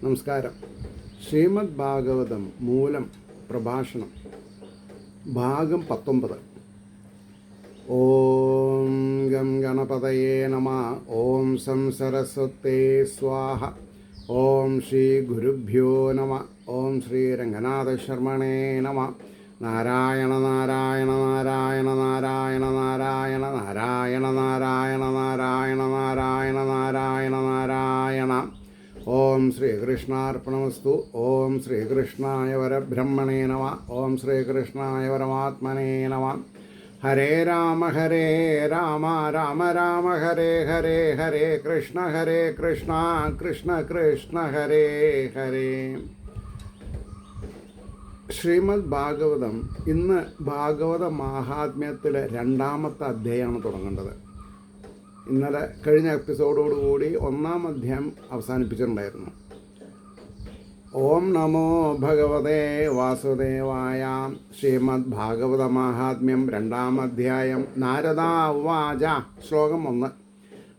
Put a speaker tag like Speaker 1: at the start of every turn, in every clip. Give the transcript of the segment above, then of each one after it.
Speaker 1: നമസ്കാരം. ശ്രീമദ് ഭാഗവതം മൂലം പ്രഭാഷണം ഭാഗം 19. ഓം ഗം ഗണപതയേ നമഃ. ഓം സം സരസ്വതേ സ്വാഹ. ഓം ശ്രീ ഗുരുഭ്യോ നമഃ. ഓം ശ്രീ രംഗനാഥശർമ്മണേ നമഃ. നാരായണ നാരായണ നാരായണ നാരായണ നാരായണ നാരായണ നാരായണ നാരായണ നാരായണ നാരായണ നാരായണ. ഓം ശ്രീകൃഷ്ണാർപ്പണമസ്തു. ഓം ശ്രീകൃഷ്ണായ പരബ്രഹ്മണേ നമഃ. ഓം ശ്രീകൃഷ്ണായ പരമാത്മനേ നമഃ. ഹരേ രാമ രാമ രാമ ഹരേ ഹരേ, ഹരേ കൃഷ്ണ കൃഷ്ണ കൃഷ്ണ ഹരേ ഹരേ. ശ്രീമദ് ഭാഗവതം ഇന്ന് ഭാഗവത മാഹാത്മ്യത്തിലെ 2ാമത്തെ അധ്യായമാണ് തുടങ്ങേണ്ടത്. ഇന്നലെ കഴിഞ്ഞ എപ്പിസോഡോടുകൂടി 1-ാം അധ്യായം അവസാനിപ്പിച്ചിട്ടുണ്ടായിരുന്നു. ഓം നമോ ഭഗവതേ വാസുദേവായ. ശ്രീമദ് ഭാഗവത മാഹാത്മ്യം 2-ാം അധ്യായം. നാരദ ഉവാച. ശ്ലോകം 1.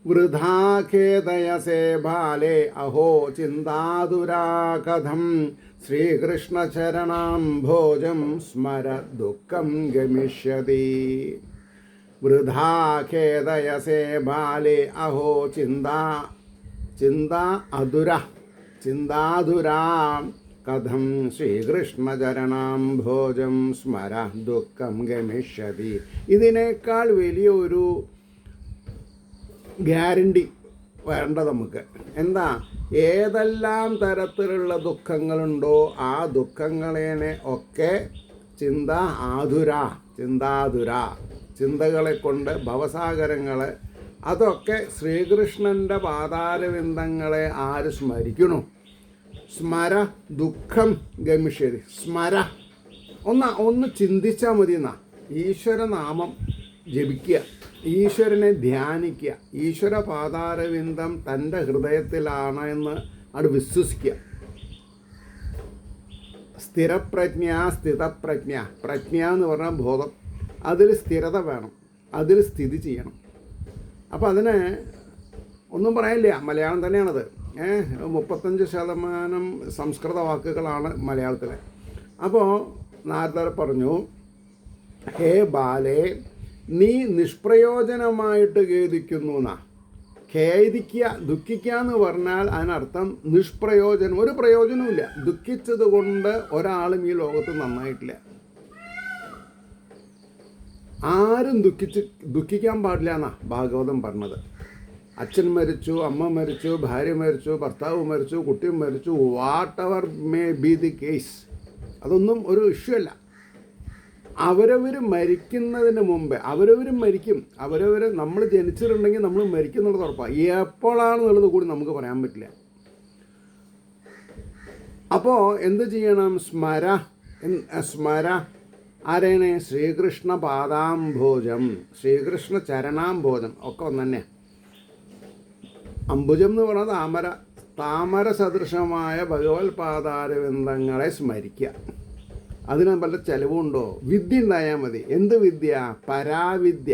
Speaker 1: വൃഥാ ഖേദയസേ ബാലേ അഹോ ചിന്താതുരാകഥം ശ്രീകൃഷ്ണചരണാം ഭോജം സ്മര ദുഃഖം ഗമിഷ്യതി. വൃഥാ ഖേദയസേ ബാലേ അഹോ ചിന്താതുരാ കഥം ശ്രീകൃഷ്ണചരണാം ഭോജം സ്മര ദുഃഖം ഗമിഷ്യതി. ഇതിനേക്കാൾ വലിയൊരു ഗ്യാരണ്ടി വേണ്ട നമുക്ക്. എന്താ? ഏതെല്ലാം തരത്തിലുള്ള ദുഃഖങ്ങളുണ്ടോ ആ ദുഃഖങ്ങളെ ഒക്കെ ചിന്തകളെ കൊണ്ട് ഭവസാഗരങ്ങളെ അതൊക്കെ ശ്രീകൃഷ്ണൻ്റെ പാതാരവിന്ദങ്ങളെ ആര് സ്മരിക്കണോ സ്മര ദുഃഖം ഗമിഷ്യതി. സ്മര ഒന്ന് ചിന്തിച്ചാൽ മതി. എന്നാ ഈശ്വരനാമം ജപിക്കുക, ഈശ്വരനെ ധ്യാനിക്കുക, ഈശ്വര പാതാരവിന്ദം തൻ്റെ ഹൃദയത്തിലാണ് എന്ന് അത് വിശ്വസിക്കുക. സ്ഥിതപ്രജ്ഞ എന്ന് പറഞ്ഞാൽ ബോധം. അതിൽ സ്ഥിരത വേണം, അതിൽ സ്ഥിതി ചെയ്യണം. അപ്പോൾ അതിന് ഒന്നും പറയാനില്ല, മലയാളം തന്നെയാണത്. 35% സംസ്കൃത വാക്കുകളാണ് മലയാളത്തിലെ. അപ്പോൾ നാരദർ പറഞ്ഞു, ഹേ ബാലേ, നീ നിഷ്പ്രയോജനമായിട്ട് ഖേദിക്കുന്നു എന്നാ. ദുഃഖിക്കുക എന്ന് പറഞ്ഞാൽ അതിനർത്ഥം നിഷ്പ്രയോജനം, ഒരു പ്രയോജനവുമില്ല. ദുഃഖിച്ചത് കൊണ്ട് ഒരാളും ഈ ലോകത്ത് നന്നായിട്ടില്ല. ആരും ദുഃഖിക്കാൻ പാടില്ല എന്നാ ഭാഗവതം പറഞ്ഞത്. അച്ഛൻ മരിച്ചു, അമ്മ മരിച്ചു, ഭാര്യ മരിച്ചു, ഭർത്താവ് മരിച്ചു, കുട്ടി മരിച്ചു, what ever may be the case, അതൊന്നും ഒരു ഇഷ്യൂ അല്ല. അവരവർ മരിക്കുന്നതിന് മുമ്പേ അവരവരും മരിക്കും. നമ്മൾ ജനിച്ചിട്ടുണ്ടെങ്കിൽ നമ്മൾ മരിക്കും എന്നുള്ളത് ഉറപ്പാണ്. എപ്പോഴാണെന്നുള്ളത് കൂടി നമുക്ക് പറയാൻ പറ്റില്ല. അപ്പോൾ എന്ത് ചെയ്യണം? സ്മര ആരേനെ? ശ്രീകൃഷ്ണ പാദാംഭോജം, ശ്രീകൃഷ്ണ ചരണാംഭോജം ഒക്കെ ഒന്ന് തന്നെ. അംബുജം എന്ന് പറഞ്ഞാൽ താമര സദൃശമായ ഭഗവത് പാദാരവിന്ദങ്ങളെ സ്മരിക്കുക. അതിന് വല്ല ചിലവുണ്ടോ? വിദ്യ ഉണ്ടായാൽ മതി. എന്ത് വിദ്യ? പരാവിദ്യ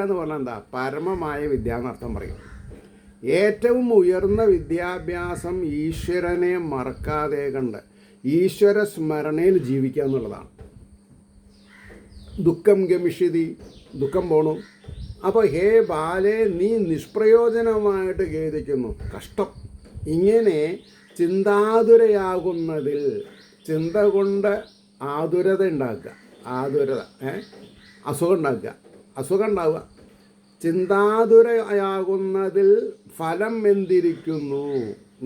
Speaker 1: എന്ന് പറഞ്ഞാൽ എന്താ? പരമമായ വിദ്യ എന്നർത്ഥം പറയും. ഏറ്റവും ഉയർന്ന വിദ്യാഭ്യാസം ഈശ്വരനെ മറക്കാതെ കണ്ട് ഈശ്വര സ്മരണയിൽ ജീവിക്കുക എന്നുള്ളതാണ്. ദുഃഖം ഗമിഷ്യതി, ദുഃഖം പോണു. അപ്പോൾ ഹേ ബാലേ, നീ നിഷ്പ്രയോജനമായിട്ട് ഖേദിക്കുന്നു, കഷ്ടം. ഇങ്ങനെ ചിന്താതുരയാകുന്നതിൽ, ചിന്ത കൊണ്ട് ആതുരത ഉണ്ടാക്കുക, അസുഖം ഉണ്ടാവുക. ചിന്താതുരയാകുന്നതിൽ ഫലം എന്തിരിക്കുന്നു?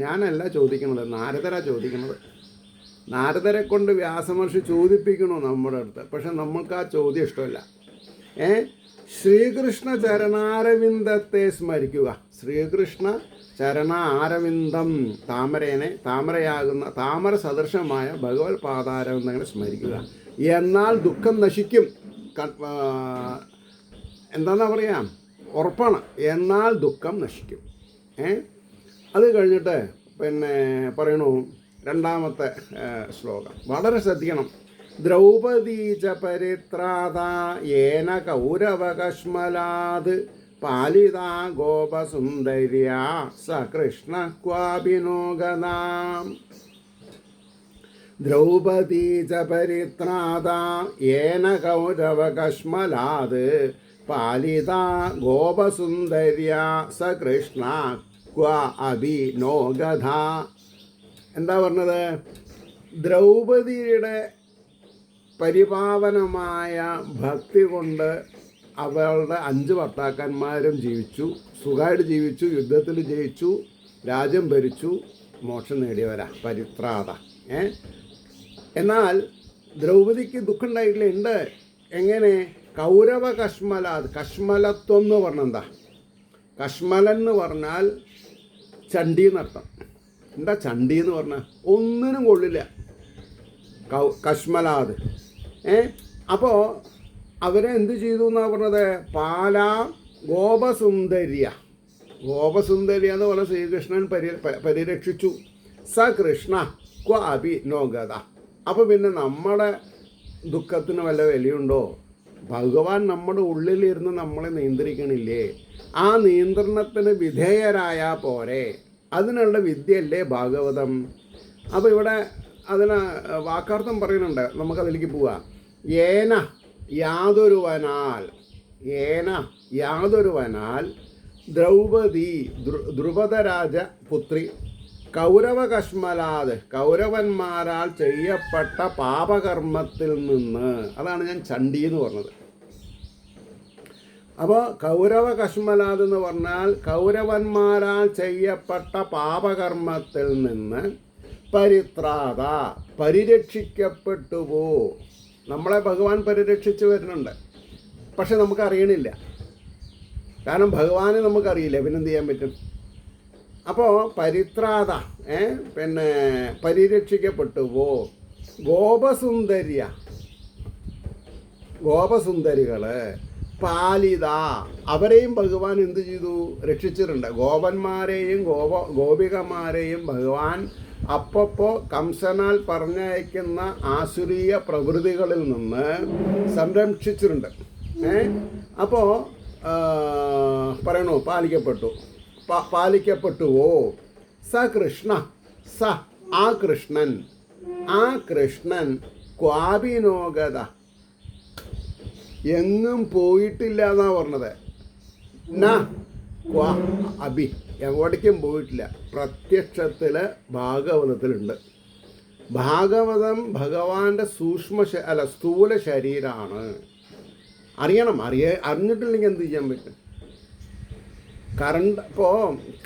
Speaker 1: ഞാനല്ല ചോദിക്കുന്നത്, നാരദരാ ചോദിക്കുന്നത്. നാരദരെ കൊണ്ട് വ്യാസമഹർഷി ചോദിപ്പിക്കണോ നമ്മുടെ അടുത്ത്. പക്ഷെ നമ്മൾക്ക് ആ ചോദ്യം ഇഷ്ടമല്ല. ശ്രീകൃഷ്ണ ചരണാരവിന്ദത്തെ സ്മരിക്കുക. ശ്രീകൃഷ്ണ ചരണാരവിന്ദം, താമരയാകുന്ന താമര സദൃശമായ ഭഗവത് പാദാരവിന്ദങ്ങളെ സ്മരിക്കുക. എന്നാൽ ദുഃഖം നശിക്കും. എന്താണെന്നാ പറയാം, ഉറപ്പാണ്. എന്നാൽ ദുഃഖം നശിക്കും. അത് കഴിഞ്ഞിട്ട് പറയണു 2ാമത്തെ ശ്ലോകം. വളരെ ശ്രദ്ധിക്കണം. ദ്രൗപദീ ച പരിത്രാത യേന കൗരവകശ്മലാത് പാലിതാ ഗോപസുന്ദര്യ സ കൃഷ്ണ ക്വാഭിനോഗതാം ദ്രൗപദീ ച പരിത്രാത യേന കൗരവകശ്മലാത് പാലിതാ ഗോപസുന്ദര്യ സ കൃഷ്ണ ക്വ അഭിനോഗത. എന്താ പറഞ്ഞത്? ദ്രൗപദിയുടെ പരിപാവനമായ ഭക്തി കൊണ്ട് അവളുടെ 5 ഭർത്താക്കന്മാരും ജീവിച്ചു, സുഖമായിട്ട് ജീവിച്ചു, യുദ്ധത്തിൽ ജയിച്ചു, രാജ്യം ഭരിച്ചു, മോക്ഷം നേടിയവരാ പരിത്രാത. എന്നാൽ ദ്രൗപദിക്ക് ദുഃഖം ഉണ്ടായിട്ടില്ല. ഉണ്ട്. എങ്ങനെ? കൗരവ കശ്മലാത്. കശ്മലത്വം എന്ന് പറഞ്ഞാൽ എന്താ? കശ്മലൻ എന്ന് പറഞ്ഞാൽ ചണ്ടി എന്നർത്ഥം. എന്താ ചണ്ടി എന്ന് പറഞ്ഞാൽ? ഒന്നിനും കൊള്ളില്ല. കശ്മലാത്. അപ്പോൾ അവരെ എന്ത് ചെയ്തു എന്നാണ് പറഞ്ഞത്? പാലാ ഗോപസുന്ദര്യ. ഗോപസുന്ദര്യ എന്ന് പറഞ്ഞ ശ്രീകൃഷ്ണൻ പരിരക്ഷിച്ചു. സ കൃഷ്ണ ക്വ അഭിനോഗത. അപ്പോൾ പിന്നെ നമ്മുടെ ദുഃഖത്തിന് വല്ല വിലയുണ്ടോ? ഭഗവാൻ നമ്മുടെ ഉള്ളിലിരുന്ന് നമ്മളെ നിയന്ത്രിക്കണില്ലേ? ആ നിയന്ത്രണത്തിന് വിധേയരായാൽ പോരെ. അതിനുള്ള വിദ്യയല്ലേ ഭാഗവതം. അപ്പോൾ ഇവിടെ അതിന് വാക്കാർത്ഥം പറയുന്നുണ്ട്. നമുക്കതിലേക്ക് പോവാം. ഏന യാതൊരുവനാൽ, ഏന യാതൊരുവനാൽ ദ്രൗപദി ദ്രുപദരാജ പുത്രി കൗരവകശ്മലാത് കൗരവന്മാരാൽ ചെയ്യപ്പെട്ട പാപകർമ്മത്തിൽ നിന്ന്. അതാണ് ഞാൻ ചണ്ഡി എന്ന് പറഞ്ഞത്. അപ്പോൾ കൗരവകശ്മലാത് എന്ന് പറഞ്ഞാൽ കൗരവന്മാരാൽ ചെയ്യപ്പെട്ട പാപകർമ്മത്തിൽ നിന്ന് പരിത്രാത പരിരക്ഷിക്കപ്പെട്ടുവോ. നമ്മളെ ഭഗവാൻ പരിരക്ഷിച്ച് വരുന്നുണ്ട്, പക്ഷെ നമുക്കറിയണില്ല. കാരണം ഭഗവാനെ നമുക്കറിയില്ല, പിന്നെന്ത് ചെയ്യാൻ പറ്റും? അപ്പോൾ പരിത്രാത പിന്നെ പരിരക്ഷിക്കപ്പെട്ടുവോ. ഗോപസുന്ദരികൾ പാലിത, അവരെയും ഭഗവാൻ എന്ത് ചെയ്തു? രക്ഷിച്ചിട്ടുണ്ട്. ഗോപന്മാരെയും ഗോപികമാരെയും ഭഗവാൻ അപ്പോൾ കംസനാൽ പറഞ്ഞയക്കുന്ന ആസുരീയ പ്രവൃത്തികളിൽ നിന്ന് സംരക്ഷിച്ചിട്ടുണ്ട്. അപ്പോൾ പറയണു പാലിക്കപ്പെട്ടുവോ. സ കൃഷ്ണ, സ ആ കൃഷ്ണൻ ക്വാഭിനോഗത എങ്ങും പോയിട്ടില്ല എന്നാണ് പറഞ്ഞത്. ന ക്വാ അഭി എവിടേക്കും പോയിട്ടില്ല. പ്രത്യക്ഷത്തിൽ ഭാഗവതത്തിലുണ്ട്. ഭാഗവതം ഭഗവാന്റെ സ്ഥൂല ശരീരമാണ്. അറിഞ്ഞിട്ടില്ലെങ്കിൽ എന്ത് ചെയ്യാൻ പറ്റും?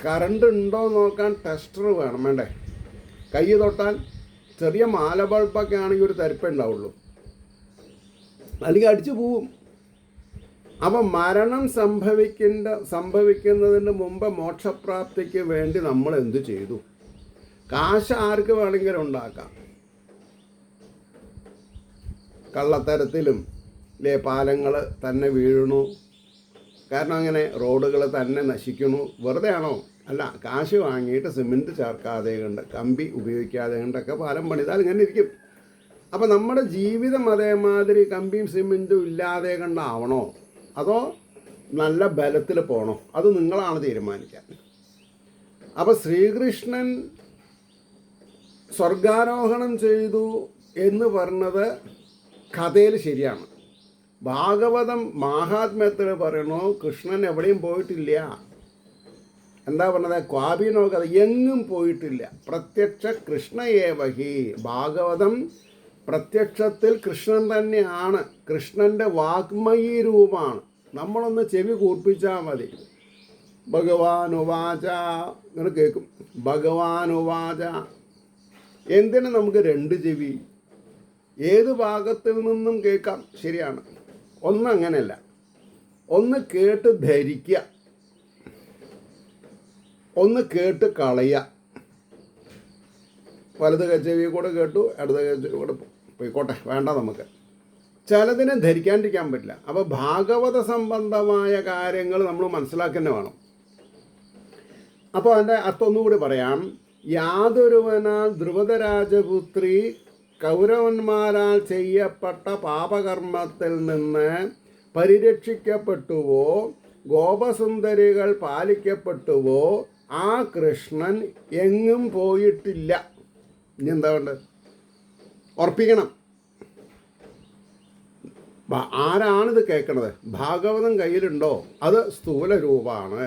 Speaker 1: കറണ്ട് ഉണ്ടോ നോക്കാൻ ടെസ്റ്റർ വേണം, വേണ്ടേ? കൈ തൊട്ടാൽ ചെറിയ മാല ബൾബൊക്കെ ആണെങ്കിൽ ഒരു തരിപ്പേ ഉണ്ടാവുള്ളൂ, അല്ലെങ്കിൽ അടിച്ചു പോവും. അപ്പം മരണം സംഭവിക്കുന്നതിന് മുമ്പ് മോക്ഷപ്രാപ്തിക്ക് വേണ്ടി നമ്മൾ എന്ത് ചെയ്തു? കാശ് ആർക്ക് വേണമെങ്കിലും ഉണ്ടാക്കാം. കള്ളത്തരത്തിലും പാലങ്ങൾ തന്നെ വീഴണു. കാരണം അങ്ങനെ റോഡുകൾ തന്നെ നശിക്കണു. വെറുതെ ആണോ? അല്ല, കാശ് വാങ്ങിയിട്ട് സിമെൻറ്റ് ചേർക്കാതെ കണ്ട്, കമ്പി ഉപയോഗിക്കാതെ കണ്ടൊക്കെ പാലം പണിതാൽ ഇങ്ങനെ ഇരിക്കും. അപ്പോൾ നമ്മുടെ ജീവിതം അതേമാതിരി കമ്പിയും സിമെൻറ്റും ഇല്ലാതെ കണ്ടാവണോ, അതോ നല്ല ബലത്തിൽ പോകണോ? അത് നിങ്ങളാണ് തീരുമാനിക്കാൻ. അപ്പോൾ ശ്രീകൃഷ്ണൻ സ്വർഗാരോഹണം ചെയ്തു എന്ന് പറഞ്ഞത് കഥയിൽ ശരിയാണ്. ഭാഗവതം മഹാത്മ്യത്തിൽ പറയണു കൃഷ്ണൻ എവിടെയും പോയിട്ടില്ല. എന്താ പറഞ്ഞത്? ക്വാഭിനോഗത എങ്ങും പോയിട്ടില്ല. പ്രത്യക്ഷ കൃഷ്ണയേവഹി. ഭാഗവതം പ്രത്യക്ഷത്തിൽ കൃഷ്ണൻ തന്നെയാണ്. കൃഷ്ണൻ്റെ വാഗ്മയീ രൂപമാണ്. നമ്മളൊന്ന് ചെവി കൂർപ്പിച്ചാൽ മതി. ഭഗവാനുവാച ഇങ്ങനെ കേൾക്കും. ഭഗവാനുവാച. എന്തിനു നമുക്ക് 2 ചെവി? ഏത് ഭാഗത്തിൽ നിന്നും കേൾക്കാം, ശരിയാണ്. ഒന്നങ്ങനെയല്ല. ഒന്ന് കേട്ട് ധരിക്കുക, ഒന്ന് കേട്ട് കളയുക. വലത് ചെവി കൂടെ കേട്ടു, ഇടത് ചെവി കൂടെ പോയിക്കോട്ടെ, വേണ്ട നമുക്ക്. ചിലതിനെ ധരിക്കാണ്ടിരിക്കാൻ പറ്റില്ല. അപ്പോൾ ഭാഗവത സംബന്ധമായ കാര്യങ്ങൾ നമ്മൾ മനസ്സിലാക്കി തന്നെ വേണം. അപ്പോൾ അതിൻ്റെ അർത്ഥം ഒന്നുകൂടി പറയാം. യാതൊരുവനാൽ ദ്രുപദരാജപുത്രി കൗരവന്മാരാൽ ചെയ്യപ്പെട്ട പാപകർമ്മത്തിൽ നിന്ന് പരിരക്ഷിക്കപ്പെട്ടുവോ ഗോപസുന്ദരികൾ പാലിക്കപ്പെട്ടുവോ ആ കൃഷ്ണൻ എങ്ങും പോയിട്ടില്ല. ഇനി എന്താ വേണ്ടത്? ഉറപ്പിക്കണം. ആരാണിത് കേൾക്കണത്? ഭാഗവതം കയ്യിലുണ്ടോ? അത് സ്ഥൂല രൂപമാണ്.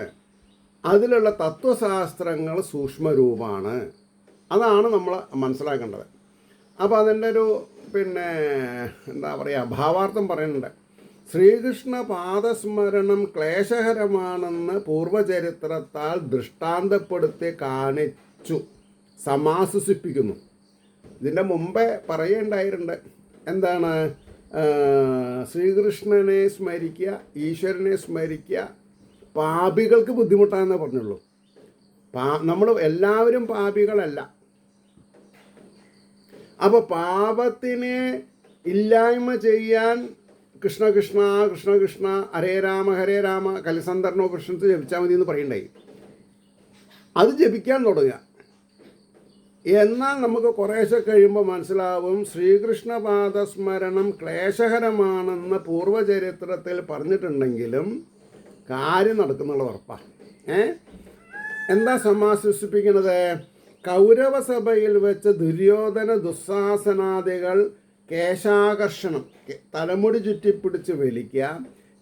Speaker 1: അതിലുള്ള തത്വശാസ്ത്രങ്ങൾ സൂക്ഷ്മരൂപമാണ്. അതാണ് നമ്മൾ മനസ്സിലാക്കേണ്ടത്. അപ്പോൾ അതിൻ്റെ ഒരു എന്താ പറയുക, ഭാവാർത്ഥം പറയുന്നുണ്ട്. ശ്രീകൃഷ്ണ പാദസ്മരണം ക്ലേശകരമാണെന്ന് പൂർവചരിത്രത്താൽ ദൃഷ്ടാന്തപ്പെടുത്തി കാണിച്ചു സമാശ്വസിപ്പിക്കുന്നു. ഇതിൻ്റെ മുമ്പേ പറയേണ്ടായിട്ടുണ്ട്. എന്താണ്? ശ്രീകൃഷ്ണനെ സ്മരിക്കുക, ഈശ്വരനെ സ്മരിക്കുക, പാപികൾക്ക് ബുദ്ധിമുട്ടാണെന്നേ പറഞ്ഞുള്ളൂ. നമ്മൾ എല്ലാവരും പാപികളല്ല. അപ്പോൾ പാപത്തിനെ ഇല്ലായ്മ ചെയ്യാൻ കൃഷ്ണ കൃഷ്ണ കൃഷ്ണ കൃഷ്ണ ഹരേ രാമ കലിസന്ധരണോപനിഷത്ത് ജപിച്ചാൽ മതി എന്ന് പറയണ്ടായി. അത് ജപിക്കാൻ തുടങ്ങുക. എന്നാൽ നമുക്ക് കുറേശ്ശെ കഴിയുമ്പോൾ മനസ്സിലാവും ശ്രീകൃഷ്ണപാദസ്മരണം ക്ലേശകരമാണെന്ന് പൂർവചരിത്രത്തിൽ പറഞ്ഞിട്ടുണ്ടെങ്കിലും കാര്യം നടക്കുന്നുള്ള ഉറപ്പാണ്. എന്താ സമാശ്വസിപ്പിക്കുന്നത്? കൗരവസഭയിൽ വെച്ച് ദുര്യോധന ദുസ്സാസനാദികൾ കേശാകർഷണം, തലമുടി ചുറ്റിപ്പിടിച്ച് വലിക്കുക,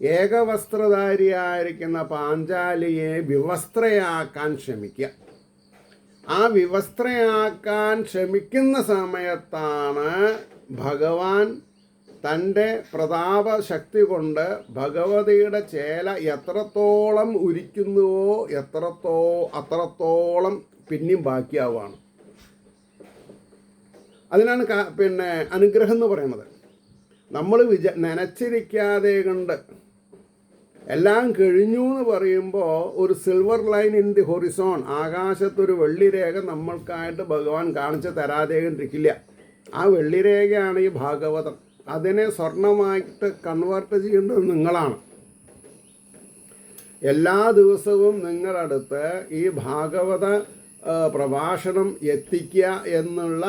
Speaker 1: ഏകവസ്ത്രധാരിയായിരിക്കുന്ന പാഞ്ചാലിയെ വിവസ്ത്രയാക്കാൻ ശ്രമിക്കുക. ആ വിവസ്ത്രയാക്കാൻ ശ്രമിക്കുന്ന സമയത്താണ് ഭഗവാൻ തൻ്റെ പ്രതാപശക്തി കൊണ്ട് ഭഗവതിയുടെ ചേല എത്രത്തോളം ഉരിക്കുന്നുവോ അത്രത്തോളം പിന്നെയും ബാക്കിയാവുകയാണ്. അതിനാണ് അനുഗ്രഹം എന്ന് പറയുന്നത്. നമ്മൾ നനച്ചിരിക്കാതെ കണ്ട് എല്ലാം കഴിഞ്ഞു എന്ന് പറയുമ്പോൾ ഒരു silver line in the horizon, ആകാശത്തൊരു വെള്ളിരേഖ നമ്മൾക്കായിട്ട് ഭഗവാൻ കാണിച്ച് തരാതെ ഇരിക്കില്ല. ആ വെള്ളിരേഖയാണ് ഈ ഭാഗവതം. അതിനെ സ്വർണമായിട്ട് കൺവേർട്ട് ചെയ്യേണ്ടത് നിങ്ങളാണ്. എല്ലാ ദിവസവും നിങ്ങളടുത്ത് ഈ ഭാഗവത പ്രഭാഷണം എത്തിക്കുക എന്നുള്ള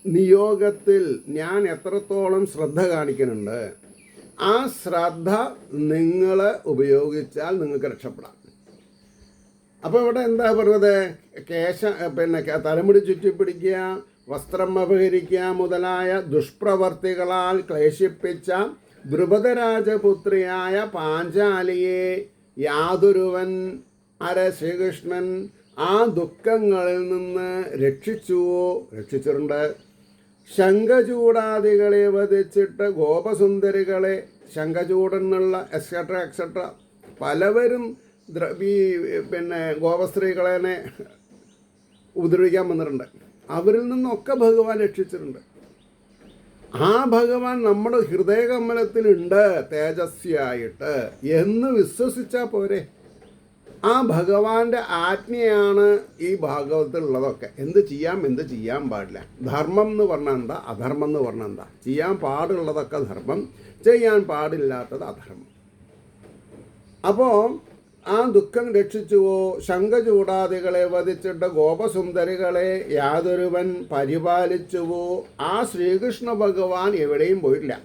Speaker 1: നിയോഗത്തിൽ ഞാൻ എത്രത്തോളം ശ്രദ്ധ കാണിക്കുന്നുണ്ട്. ആ ശ്രദ്ധ നിങ്ങൾ ഉപയോഗിച്ചാൽ നിങ്ങൾക്ക് രക്ഷപ്പെടാം. അപ്പോൾ ഇവിടെ എന്താ പറയുന്നത്? തലമുടി ചുറ്റിപ്പിടിക്കുക, വസ്ത്രം അപഹരിക്കുക മുതലായ ദുഷ്പ്രവർത്തികളാൽ ക്ലേശിപ്പിച്ച ദ്രുപദരാജപുത്രിയായ പാഞ്ചാലിയെ യാതൊരുവൻ ശ്രീകൃഷ്ണൻ ആ ദുഃഖങ്ങളിൽ നിന്ന് രക്ഷിച്ചിട്ടുണ്ട്. ശംഖചൂടാദികളെ വധിച്ചിട്ട് ഗോപസുന്ദരികളെ, ശംഖചൂടെന്നുള്ള എക്സെട്ര പലവരും ഈ ഗോപസ്ത്രീകളെ ഉപദ്രവിക്കാൻ വന്നിട്ടുണ്ട്. അവരിൽ നിന്നൊക്കെ ഭഗവാൻ രക്ഷിച്ചിട്ടുണ്ട്. ആ ഭഗവാൻ നമ്മുടെ ഹൃദയകമലത്തിലുണ്ട് തേജസ്വിയായിട്ട് എന്ന് വിശ്വസിച്ചാൽ പോരെ. ആ ഭഗവാന്റെ ആജ്ഞയാണ് ഈ ഭാഗവതത്തിലുള്ളതൊക്കെ. എന്ത് ചെയ്യാൻ പാടില്ല. ധർമ്മം എന്ന് പറഞ്ഞാൽ എന്താ, അധർമ്മം എന്ന് പറഞ്ഞാൽ എന്താ. ചെയ്യാൻ പാടുള്ളതൊക്കെ ധർമ്മം, ചെയ്യാൻ പാടില്ലാത്തത് അധർമ്മം. അപ്പോൾ ആ ദുഃഖം രക്ഷിച്ചുവോ, ശംഖചൂടാദികളെ വധിച്ചിട്ട് ഗോപസുന്ദരികളെ യാതൊരുവൻ പരിപാലിച്ചുവോ, ആ ശ്രീകൃഷ്ണ ഭഗവാൻ എവിടെയും പോയിട്ടില്ല.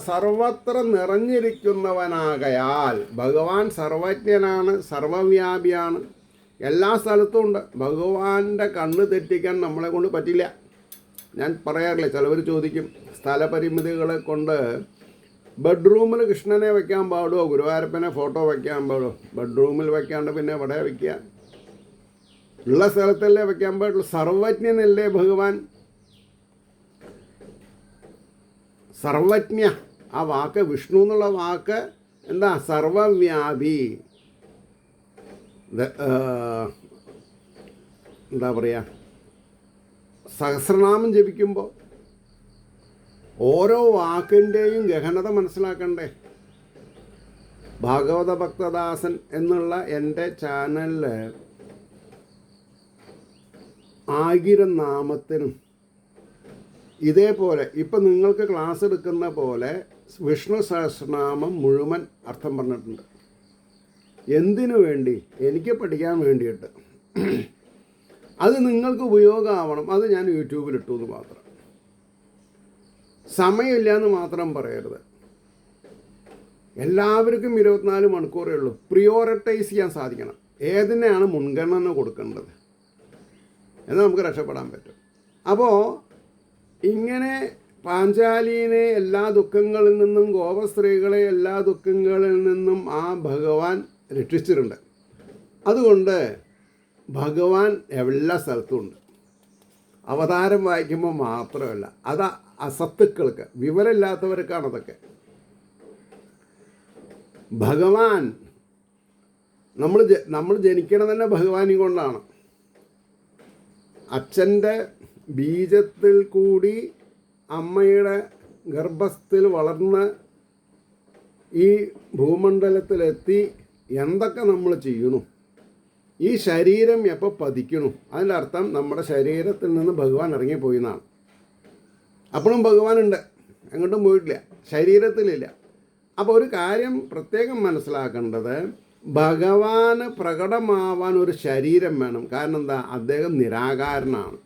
Speaker 1: സർവത്ര നിറഞ്ഞിരിക്കുന്നവനാകയാൽ ഭഗവാൻ സർവജ്ഞനാണ്, സർവവ്യാപിയാണ്, എല്ലാ സ്ഥലത്തും ഉണ്ട്. ഭഗവാന്റെ കണ്ണ് തെറ്റിക്കാൻ നമ്മളെ കൊണ്ട് പറ്റില്ല. ഞാൻ പറയാറില്ല, ചിലവർ ചോദിക്കും സ്ഥലപരിമിതികളെ കൊണ്ട് ബെഡ്റൂമിൽ കൃഷ്ണനെ വയ്ക്കാൻ പാടുമോ, ഗുരുവായൂരപ്പനെ ഫോട്ടോ വയ്ക്കാൻ പാടുമോ? ബെഡ്റൂമിൽ വയ്ക്കാണ്ട് പിന്നെ എവിടെ വയ്ക്കുക? ഉള്ള സ്ഥലത്തല്ലേ വയ്ക്കാൻ പാടുള്ളൂ. സർവജ്ഞനല്ലേ ഭഗവാൻ. സർവജ്ഞ ആ വാക്ക്, വിഷ്ണു എന്നുള്ള വാക്ക് എന്താ? സർവവ്യാപി. എന്താ പറയുക, സഹസ്രനാമം ജപിക്കുമ്പോൾ ഓരോ വാക്കിൻ്റെയും ഗഹനത മനസ്സിലാക്കണ്ടേ? ഭാഗവത ഭക്തദാസൻ എന്നുള്ള എൻ്റെ ചാനലിൽ 1000 നാമത്തിനും ഇതേപോലെ ഇപ്പം നിങ്ങൾക്ക് ക്ലാസ് എടുക്കുന്ന പോലെ വിഷ്ണു സഹസ്രനാമം മുഴുവൻ അർത്ഥം പറഞ്ഞിട്ടുണ്ട്. എന്തിനു വേണ്ടി? എനിക്ക് പഠിക്കാൻ വേണ്ടിയിട്ട്. അത് നിങ്ങൾക്ക് ഉപയോഗമാവണം. അത് ഞാൻ യൂട്യൂബിലിട്ടു എന്ന് മാത്രം. സമയമില്ല എന്ന് മാത്രം പറയരുത്. എല്ലാവർക്കും 24 മണിക്കൂറേ ഉള്ളൂ. പ്രിയോറിറ്റൈസ് ചെയ്യാൻ സാധിക്കണം. ഏതിനെയാണ് മുൻഗണന കൊടുക്കേണ്ടത് എന്ന് നമുക്ക് രക്ഷപ്പെടാൻ പറ്റും. അപ്പോൾ ഇങ്ങനെ പാഞ്ചാലിനെ എല്ലാ ദുഃഖങ്ങളിൽ നിന്നും, ഗോപസ്ത്രീകളെ എല്ലാ ദുഃഖങ്ങളിൽ നിന്നും ആ ഭഗവാൻ രക്ഷിച്ചിട്ടുണ്ട്. അതുകൊണ്ട് ഭഗവാൻ എല്ലാ സ്ഥലത്തും ഉണ്ട്. അവതാരം വായിക്കുമ്പോൾ മാത്രമല്ല, അത് അസത്തുക്കൾക്ക്, വിവരമില്ലാത്തവർക്കാണ് അതൊക്കെ. ഭഗവാൻ നമ്മൾ ജനിക്കണത് തന്നെ ഭഗവാനെ കൊണ്ടാണ്. അച്ഛൻ്റെ ബീജത്തിൽ കൂടി അമ്മയുടെ ഗർഭസ്ഥിൽ വളർന്ന് ഈ ഭൂമണ്ഡലത്തിലെത്തി എന്തൊക്കെ നമ്മൾ ചെയ്യണു, ഈ ശരീരം എപ്പോൾ പതിക്കണു, അതിൻ്റെ അർത്ഥം നമ്മുടെ ശരീരത്തിൽ നിന്ന് ഭഗവാൻ ഇറങ്ങിപ്പോയി എന്നാണ്. അപ്പോഴും ഭഗവാനുണ്ട്, എങ്ങോട്ടും പോയിട്ടില്ല, ശരീരത്തിലില്ല. അപ്പോൾ ഒരു കാര്യം പ്രത്യേകം മനസ്സിലാക്കേണ്ടത്, ഭഗവാന് പ്രകടമാവാൻ ഒരു ശരീരം വേണം. കാരണം എന്താ? അദ്ദേഹം നിരാകാരനാണ്.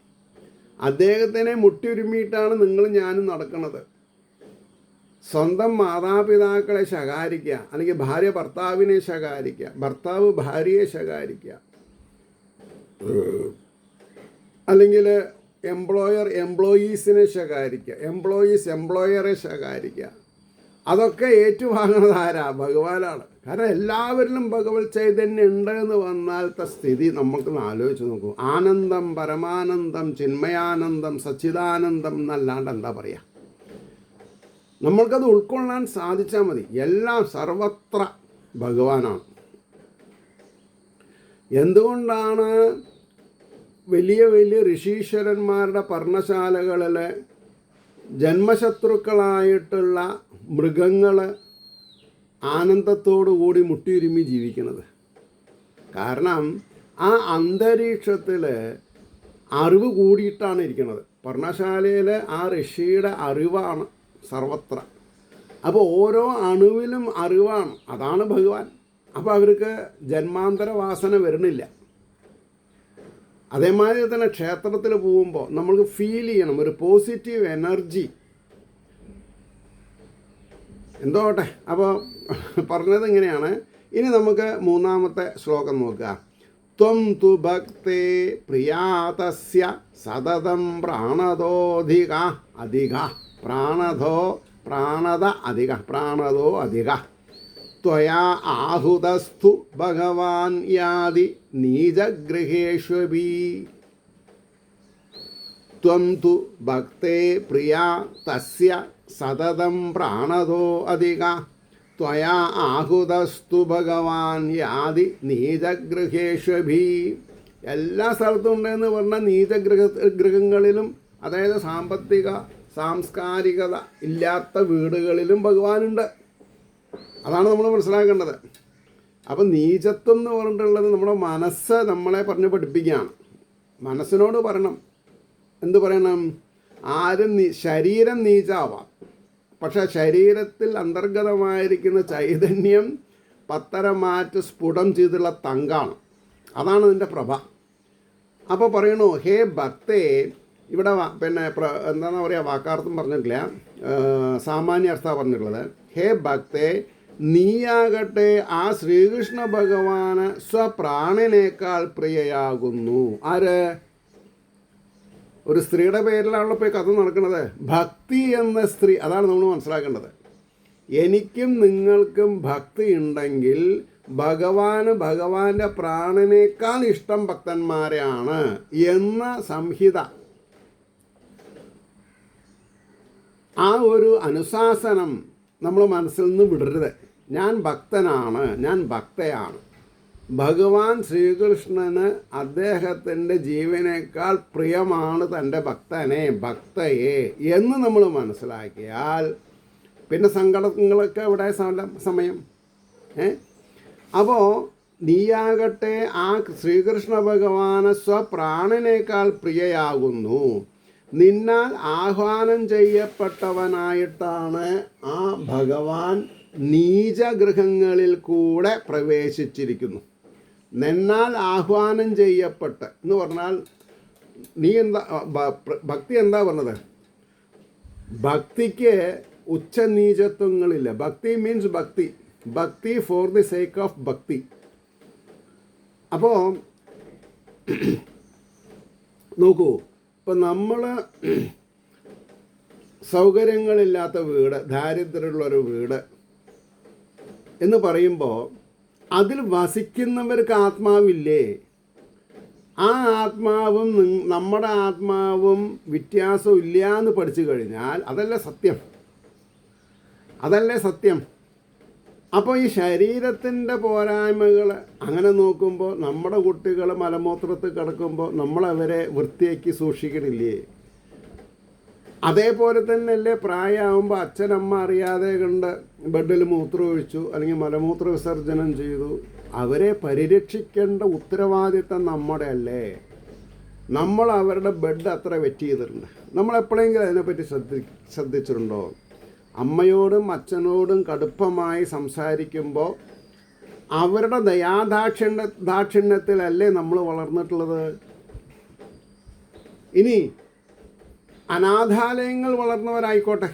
Speaker 1: അദ്ദേഹത്തിനെ മുട്ടിയുരുമിയിട്ടാണ് നിങ്ങൾ ഞാനും നടക്കുന്നത്. സ്വന്തം മാതാപിതാക്കളെ ശകാരിക്കുക, അല്ലെങ്കിൽ ഭാര്യ ഭർത്താവിനെ ശകാരിക്കുക, ഭർത്താവ് ഭാര്യയെ ശകാരിക്കുക, അല്ലെങ്കിൽ എംപ്ലോയർ എംപ്ലോയീസിനെ ശകാരിക്കുക, എംപ്ലോയീസ് എംപ്ലോയറെ ശകാരിക്കുക. അതൊക്കെ ഏറ്റുവാങ്ങുന്നത് ആരാ? ഭഗവാനാണ്. കാരണം എല്ലാവരിലും ഭഗവത് ചൈതന്യം ഉണ്ട് എന്ന് വന്നാലത്തെ സ്ഥിതി നമുക്കൊന്ന് ആലോചിച്ച് നോക്കൂ. ആനന്ദം, പരമാനന്ദം, ചിന്മയാനന്ദം, സച്ചിദാനന്ദം എന്നല്ലാണ്ട് എന്താ പറയുക? നമ്മൾക്കത് ഉൾക്കൊള്ളാൻ സാധിച്ചാൽ മതി. എല്ലാം സർവത്ര ഭഗവാനാണ്. എന്തുകൊണ്ടാണ് വലിയ വലിയ ഋഷീശ്വരന്മാരുടെ പർണശാലകളിൽ ജന്മശത്രുക്കളായിട്ടുള്ള മൃഗങ്ങൾ ആനന്ദത്തോടു കൂടി മുട്ടിയുരുമി ജീവിക്കുന്നത്? കാരണം ആ അന്തരീക്ഷത്തിൽ അറിവ് കൂടിയിട്ടാണ് ഇരിക്കുന്നത്. പർണശാലയിൽ ആ ഋഷിയുടെ അറിവാണ് സർവത്ര. അപ്പോൾ ഓരോ അണുവിലും അറിവാണ്. അതാണ് ഭഗവാൻ. അപ്പോൾ അവർക്ക് ജന്മാന്തര വാസന വരുന്നില്ല. അതേമാതിരി തന്നെ ക്ഷേത്രത്തിൽ പോകുമ്പോൾ നമ്മൾക്ക് ഫീൽ ചെയ്യണം ഒരു പോസിറ്റീവ് എനർജി. എന്തോട്ടെ, അപ്പോൾ പറഞ്ഞത് ഇങ്ങനെയാണ്. ഇനി നമുക്ക് മൂന്നാമത്തെ ശ്ലോകം നോക്കുക. ത്വം തു ഭക്തേ പ്രിയാതസ്യ സതതം പ്രാണതോധിക അധിക പ്രാണതോ അധിക ത്വയാ ആഹുതസ്തു ഭഗവാൻ യാതി നീജഗൃഹേഷ്വപി. ത്വം തു ഭക്തേ പ്രിയാ തസ്യ സതതം പ്രാണതോ അധിക ത്വയാ ആഹുതസ്തു ഭഗവാൻ യാതി നീജഗൃഹേഷ്വപി. എല്ലാ സ്ഥലത്തും ഉണ്ടെന്ന് പറഞ്ഞാൽ നീചഗൃഹങ്ങളിലും, അതായത് സാമ്പത്തിക സാംസ്കാരികത ഇല്ലാത്ത വീടുകളിലും ഭഗവാനുണ്ട്. അതാണ് നമ്മൾ മനസ്സിലാക്കേണ്ടത്. അപ്പം നീചത്വം എന്ന് പറഞ്ഞിട്ടുള്ളത് നമ്മുടെ മനസ്സ് നമ്മളെ പറഞ്ഞ് പഠിപ്പിക്കുകയാണ്. മനസ്സിനോട് പറയണം. എന്ത് പറയണം? ആരും ശരീരം നീചാവാം, പക്ഷേ ശരീരത്തിൽ അന്തർഗതമായിരിക്കുന്ന ചൈതന്യം പത്തരമാറ്റ് സ്ഫുടം ചെയ്തുള്ള തങ്കാണ്. അതാണ് അതിൻ്റെ പ്രഭ. അപ്പോൾ പറയണു, ഹേ ഭക്തേ. ഇവിടെ എന്താണെന്ന് പറയുക, വാക്കാർത്ഥം പറഞ്ഞിട്ടില്ല, സാമാന്യ അർത്ഥമാണ് പറഞ്ഞിട്ടുള്ളത്. ഹേ ഭക്തേ, നീയാകട്ടെ ആ ശ്രീകൃഷ്ണ ഭഗവാന് സ്വപ്രാണനേക്കാൾ പ്രിയയാകുന്നു. ആര്? ഒരു സ്ത്രീയുടെ പേരിലാണല്ലോ ഇപ്പോൾ കഥ നടക്കുന്നത്. ഭക്തി എന്ന സ്ത്രീ. അതാണ് നമ്മൾ മനസ്സിലാക്കേണ്ടത്. എനിക്കും നിങ്ങൾക്കും ഭക്തി ഉണ്ടെങ്കിൽ ഭഗവാന്റെ പ്രാണനേക്കാൾ ഇഷ്ടം ഭക്തന്മാരെയാണ് എന്ന സംഹിത, ആ ഒരു അനുശാസനം നമ്മൾ മനസ്സിൽ നിന്ന് വിടരുത്. ഞാൻ ഭക്തനാണ്, ഞാൻ ഭക്തയാണ്. ഭഗവാൻ ശ്രീകൃഷ്ണന് അദ്ദേഹത്തിൻ്റെ ജീവനേക്കാൾ പ്രിയമാണ് തൻ്റെ ഭക്തയെ എന്ന് നമ്മൾ മനസ്സിലാക്കിയാൽ പിന്നെ സങ്കടങ്ങളൊക്കെ ഇവിടെ സമയം. അപ്പോൾ നീയാകട്ടെ ആ ശ്രീകൃഷ്ണ ഭഗവാന് സ്വപ്രാണനേക്കാൾ പ്രിയയാകുന്നു. നിന്നാൽ ആഹ്വാനം ചെയ്യപ്പെട്ടവനായിട്ടാണ് ആ ഭഗവാൻ നീചഗൃഹങ്ങളിൽ കൂടെ പ്രവേശിച്ചിരിക്കുന്നു. നിന്നാൽ ആഹ്വാനം ചെയ്യപ്പെട്ട് എന്ന് പറഞ്ഞാൽ നീ എന്താ ഭക്തി എന്താ പറഞ്ഞത്? ഭക്തിക്ക് ഉച്ചനീചത്വങ്ങളില്ല. ഭക്തി മീൻസ് ഭക്തി. ഭക്തി ഫോർ ദി സേക്ക് ഓഫ് ഭക്തി. അപ്പോൾ നോക്കൂ, ഇപ്പം നമ്മൾ സൗകര്യങ്ങളില്ലാത്ത വീട്, ദാരിദ്ര്യമുള്ളൊരു വീട് എന്ന് പറയുമ്പോൾ അതിൽ വസിക്കുന്നവർക്ക് ആത്മാവില്ലേ? ആ ആത്മാവും നമ്മുടെ ആത്മാവും വ്യത്യാസം ഇല്ല എന്ന് പഠിച്ചു കഴിഞ്ഞാൽ അതല്ലേ സത്യം, അതല്ലേ സത്യം. അപ്പോൾ ഈ ശരീരത്തിൻ്റെ പോരായ്മകൾ അങ്ങനെ നോക്കുമ്പോൾ നമ്മുടെ കുട്ടികൾ മലമൂത്രത്തിൽ കിടക്കുമ്പോൾ നമ്മളവരെ വൃത്തിയാക്കി സൂക്ഷിക്കണില്ലേ? അതേപോലെ തന്നെയല്ലേ പ്രായമാകുമ്പോൾ അച്ഛനമ്മ അറിയാതെ കണ്ട് ബെഡിൽ മൂത്രം ഒഴിച്ചു അല്ലെങ്കിൽ മലമൂത്ര വിസർജനം ചെയ്തു, അവരെ പരിരക്ഷിക്കേണ്ട ഉത്തരവാദിത്തം നമ്മുടെ അല്ലേ? നമ്മൾ അവരുടെ ബെഡ് അത്ര വെറ്റ് ചെയ്തിട്ടുണ്ട്. നമ്മളെപ്പോഴെങ്കിലും അതിനെപ്പറ്റി ശ്രദ്ധിച്ചിട്ടുണ്ടോ? അമ്മയോടും അച്ഛനോടും കടുപ്പമായി സംസാരിക്കുമ്പോൾ അവരുടെ ദാക്ഷിണ്യത്തിലല്ലേ നമ്മൾ വളർന്നിട്ടുള്ളത്? ഇനി അനാഥാലയങ്ങൾ വളർന്നവരായിക്കോട്ടെ,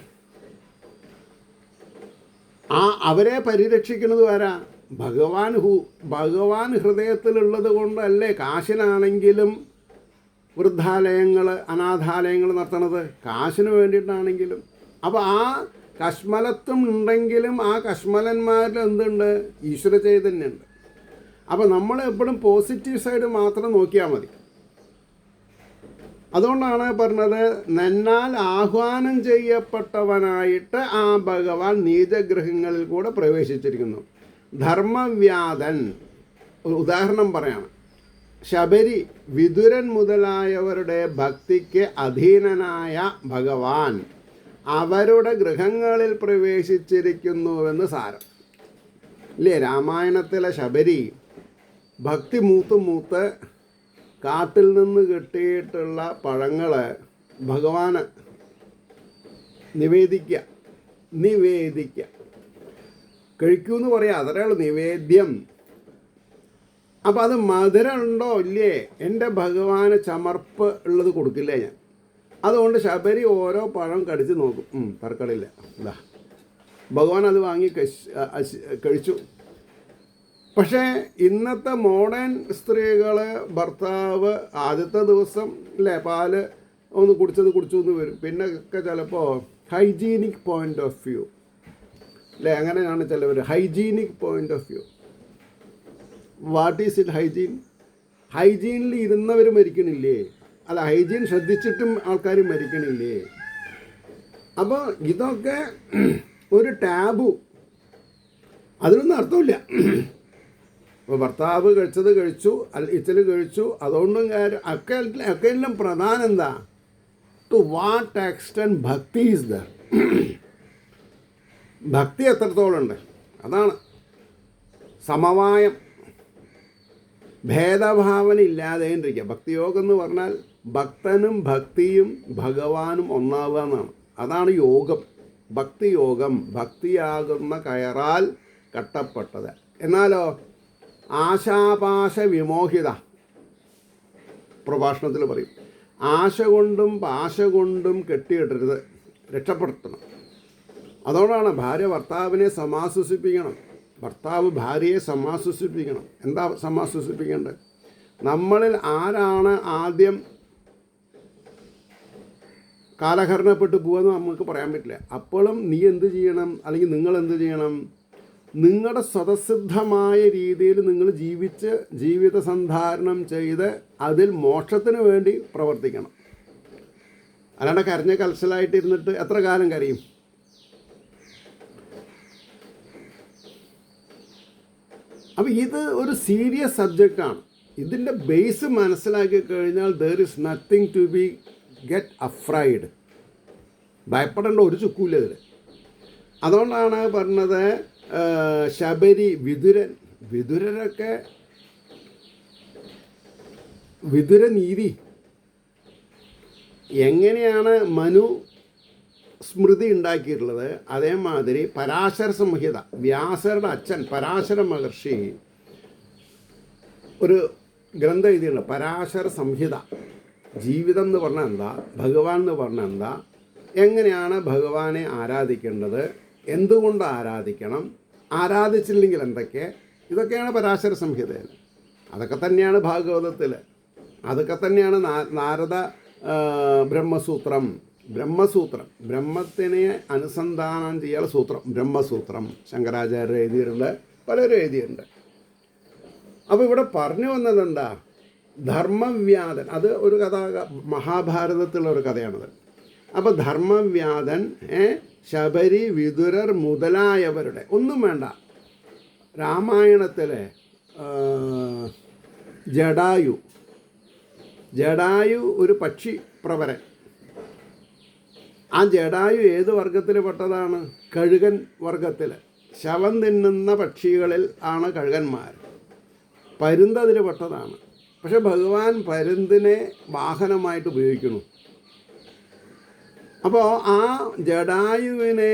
Speaker 1: അവരെ പരിരക്ഷിക്കുന്നത് ആരാ? ഭഗവാൻ ഹൃദയത്തിലുള്ളത് കൊണ്ടല്ലേ കാശിനാണെങ്കിലും വൃദ്ധാലയങ്ങൾ, അനാഥാലയങ്ങൾ നടത്തണത്, കാശിന് വേണ്ടിയിട്ടാണെങ്കിലും. അപ്പോൾ ആ കശ്മലത്വം ഉണ്ടെങ്കിലും ആ കശ്മലന്മാരിൽ എന്തുണ്ട്? ഈശ്വര ചൈതന്യമുണ്ട്. അപ്പോൾ നമ്മൾ എപ്പോഴും പോസിറ്റീവ് സൈഡ് മാത്രം നോക്കിയാൽ മതി. അതുകൊണ്ടാണ് പറഞ്ഞത്, നന്നാൽ ആഹ്വാനം ചെയ്യപ്പെട്ടവനായിട്ട് ആ ഭഗവാൻ നീചഗ്രഹങ്ങളിൽ കൂടെ പ്രവേശിച്ചിരിക്കുന്നു. ധർമ്മവ്യാധൻ, ഒരു ഉദാഹരണം പറയാണ്. ശബരി, വിതുരൻ മുതലായവരുടെ ഭക്തിക്ക് അധീനനായ ഭഗവാൻ അവരുടെ ഗൃഹങ്ങളിൽ പ്രവേശിച്ചിരിക്കുന്നുവെന്ന് സാരം. ഇല്ലേ? രാമായണത്തിലെ ശബരി ഭക്തി മൂത്ത് കാട്ടിൽ നിന്ന് കിട്ടിയിട്ടുള്ള പഴങ്ങൾ ഭഗവാന് നിവേദിക്കുക, കഴിക്കൂ എന്ന് പറയാം. അതരേ നിവേദ്യം. അപ്പം അത് മധുരം ഉണ്ടോ ഇല്ലേ? എൻ്റെ ഭഗവാന് ചമർപ്പ് ഉള്ളത് കൊടുക്കില്ല ഞാൻ. അതുകൊണ്ട് ശബരി ഓരോ പഴം കടിച്ച് നോക്കും, തർക്കടില്ല. ഇതാ ഭഗവാൻ അത് വാങ്ങി കഴിച്ചു. പക്ഷേ ഇന്നത്തെ മോഡേൺ സ്ത്രീകൾ, ഭർത്താവ് ആദ്യത്തെ ദിവസം ഇല്ലേ പാല് ഒന്ന് കുടിച്ചു എന്ന് വരും. പിന്നെ ഒക്കെ ചിലപ്പോൾ ഹൈജീനിക് പോയിൻ്റ് ഓഫ് വ്യൂ അല്ലേ, അങ്ങനെയാണ് ചിലവർ. Hygienic point of view. What is it hygiene? ഹൈജീനിൽ ഇരുന്നവർ മരിക്കണില്ലേ? അല്ല, ഹൈജീൻ ശ്രദ്ധിച്ചിട്ടും ആൾക്കാർ മരിക്കണില്ലേ? അപ്പോൾ ഇതൊക്കെ ഒരു ടാബു, അതിനൊന്നും അർത്ഥമില്ല. അപ്പോൾ ഭർത്താവ് കഴിച്ചു, ഇച്ചൽ കഴിച്ചു, അതുകൊണ്ടും കാര്യം ഒക്കെ എല്ലാം പ്രധാനം എന്താ? ടു വാട്ട് എക്സ്റ്റെൻറ്റ് ഭക്തി ഈസ് ദ, ഭക്തി എത്രത്തോളം ഉണ്ട് അതാണ്. സമവായം, ഭേദഭാവന ഇല്ലാതെയിരിക്കുക. ഭക്തിയോഗം എന്ന് പറഞ്ഞാൽ ഭക്തനും ഭക്തിയും ഭഗവാനും ഒന്നാവുക എന്നാണ്. അതാണ് യോഗം, ഭക്തിയോഗം. ഭക്തിയാകുന്ന കയറാൽ കട്ടപ്പെട്ടത്. എന്നാലോ ആശാപാശ വിമോഹിത, പ്രഭാഷണത്തിൽ പറയും, ആശ കൊണ്ടും പാശ കൊണ്ടും കെട്ടിയിടരുത്, രക്ഷപ്പെടുത്തണം. അതുകൊണ്ടാണ് ഭാര്യ ഭർത്താവിനെ സമാശ്വസിപ്പിക്കണം, ഭർത്താവ് ഭാര്യയെ സമാശ്വസിപ്പിക്കണം. എന്താ സമാശ്വസിപ്പിക്കേണ്ടത്? നമ്മളിൽ ആരാണ് ആദ്യം കാലഹരണപ്പെട്ട് പോകുമെന്ന് നമുക്ക് പറയാൻ പറ്റില്ല. അപ്പോഴും നീ എന്ത് ചെയ്യണം, അല്ലെങ്കിൽ നിങ്ങൾ എന്ത് ചെയ്യണം? നിങ്ങളുടെ സ്വതസിദ്ധമായ രീതിയിൽ നിങ്ങൾ ജീവിത സന്ധാരണം ചെയ്ത് അതിൽ മോക്ഷത്തിന് വേണ്ടി പ്രവർത്തിക്കണം. അല്ലാണ്ട് കരഞ്ഞ കലശലായിട്ടിരുന്നിട്ട് എത്ര കാലം കരയും? അപ്പോൾ ഇത് ഒരു സീരിയസ് സബ്ജക്റ്റാണ്. ഇതിൻ്റെ ബേസ് മനസ്സിലാക്കി കഴിഞ്ഞാൽ there is nothing to be get afraid. ഭയപ്പെടേണ്ട ഒരു ചുക്കൂല്ല ഇതിൽ. അതുകൊണ്ടാണ് പറഞ്ഞത് ശബരി, വിതുരരൊക്കെ വിതുരനീതി എങ്ങനെയാണ് മനു സ്മൃതി ഉണ്ടാക്കിയിട്ടുള്ളത്, അതേമാതിരി പരാശര സംഹിത, വ്യാസരുടെ അച്ഛൻ പരാശര മഹർഷി ഒരു ഗ്രന്ഥം എഴുതിയുണ്ട്, പരാശര സംഹിത. ജീവിതം എന്ന് പറഞ്ഞാൽ എന്താ, ഭഗവാൻ എന്ന് പറഞ്ഞാൽ എന്താ, എങ്ങനെയാണ് ഭഗവാനെ ആരാധിക്കേണ്ടത്, എന്തുകൊണ്ട് ആരാധിക്കണം, ആരാധിച്ചില്ലെങ്കിൽ എന്തൊക്കെ, ഇതൊക്കെയാണ് പരാശര സംഹിതയിൽ. അതൊക്കെ തന്നെയാണ് ഭാഗവതത്തിൽ, അതൊക്കെ തന്നെയാണ് നാരദ ബ്രഹ്മസൂത്രം. ബ്രഹ്മത്തിനെ അനുസന്ധാനം ചെയ്യാനുള്ള സൂത്രം ബ്രഹ്മസൂത്രം. ശങ്കരാചാര്യർ എഴുതിയിട്ടുണ്ട്, പലരും എഴുതിയിട്ടുണ്ട്. അപ്പോൾ ഇവിടെ പറഞ്ഞു വന്നത് എന്താ? ധർമ്മവ്യാധൻ, അത് ഒരു കഥ, മഹാഭാരതത്തിലുള്ള ഒരു കഥയാണത്. അപ്പോൾ ധർമ്മവ്യാധൻ, ശബരി, വിതുരർ മുതലായവരുടെ, ഒന്നും വേണ്ട, രാമായണത്തിലെ ജടായു ഒരു പക്ഷി പ്രവരൻ. ആ ജടായു ഏത് വർഗത്തിൽ പെട്ടതാണ്? കഴുകൻ വർഗത്തിൽ. ശവം തിന്നുന്ന പക്ഷികളിൽ ആണ് കഴുകന്മാർ. പരുന്ത് അതിൽ പെട്ടതാണ്. പക്ഷെ ഭഗവാൻ പരുന്തിനെ വാഹനമായിട്ട് ഉപയോഗിക്കുന്നു. അപ്പോൾ ആ ജടായുവിൻ്റെ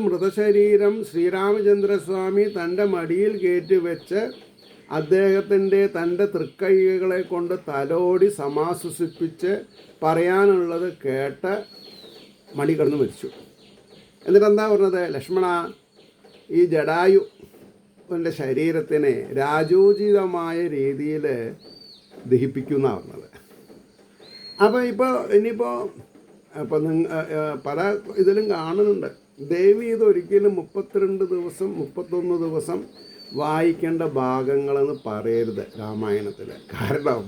Speaker 1: മൃതശരീരം ശ്രീരാമചന്ദ്രസ്വാമി തൻ്റെ മടിയിൽ കയറ്റി വെച്ച് തൻ്റെ തൃക്കൈകളെ കൊണ്ട് തലോടി സമാശ്വസിപ്പിച്ച് പറയാനുള്ളത് കേട്ട് മടി കിടന്ന് മരിച്ചു. എന്നിട്ട് എന്താ പറഞ്ഞത്? ലക്ഷ്മണ, ഈ ജടായുവിൻ്റെ ശരീരത്തിനെ രാജോചിതമായ രീതിയിൽ ദഹിപ്പിക്കുന്ന പറഞ്ഞത്. അപ്പോൾ ഇനിയിപ്പോൾ പല ഇതിലും കാണുന്നുണ്ട്, ദേവി ഇതൊരിക്കലും 32 ദിവസം 31 ദിവസം വായിക്കേണ്ട ഭാഗങ്ങളെന്ന് പറയരുത് രാമായണത്തിൽ. കാരണം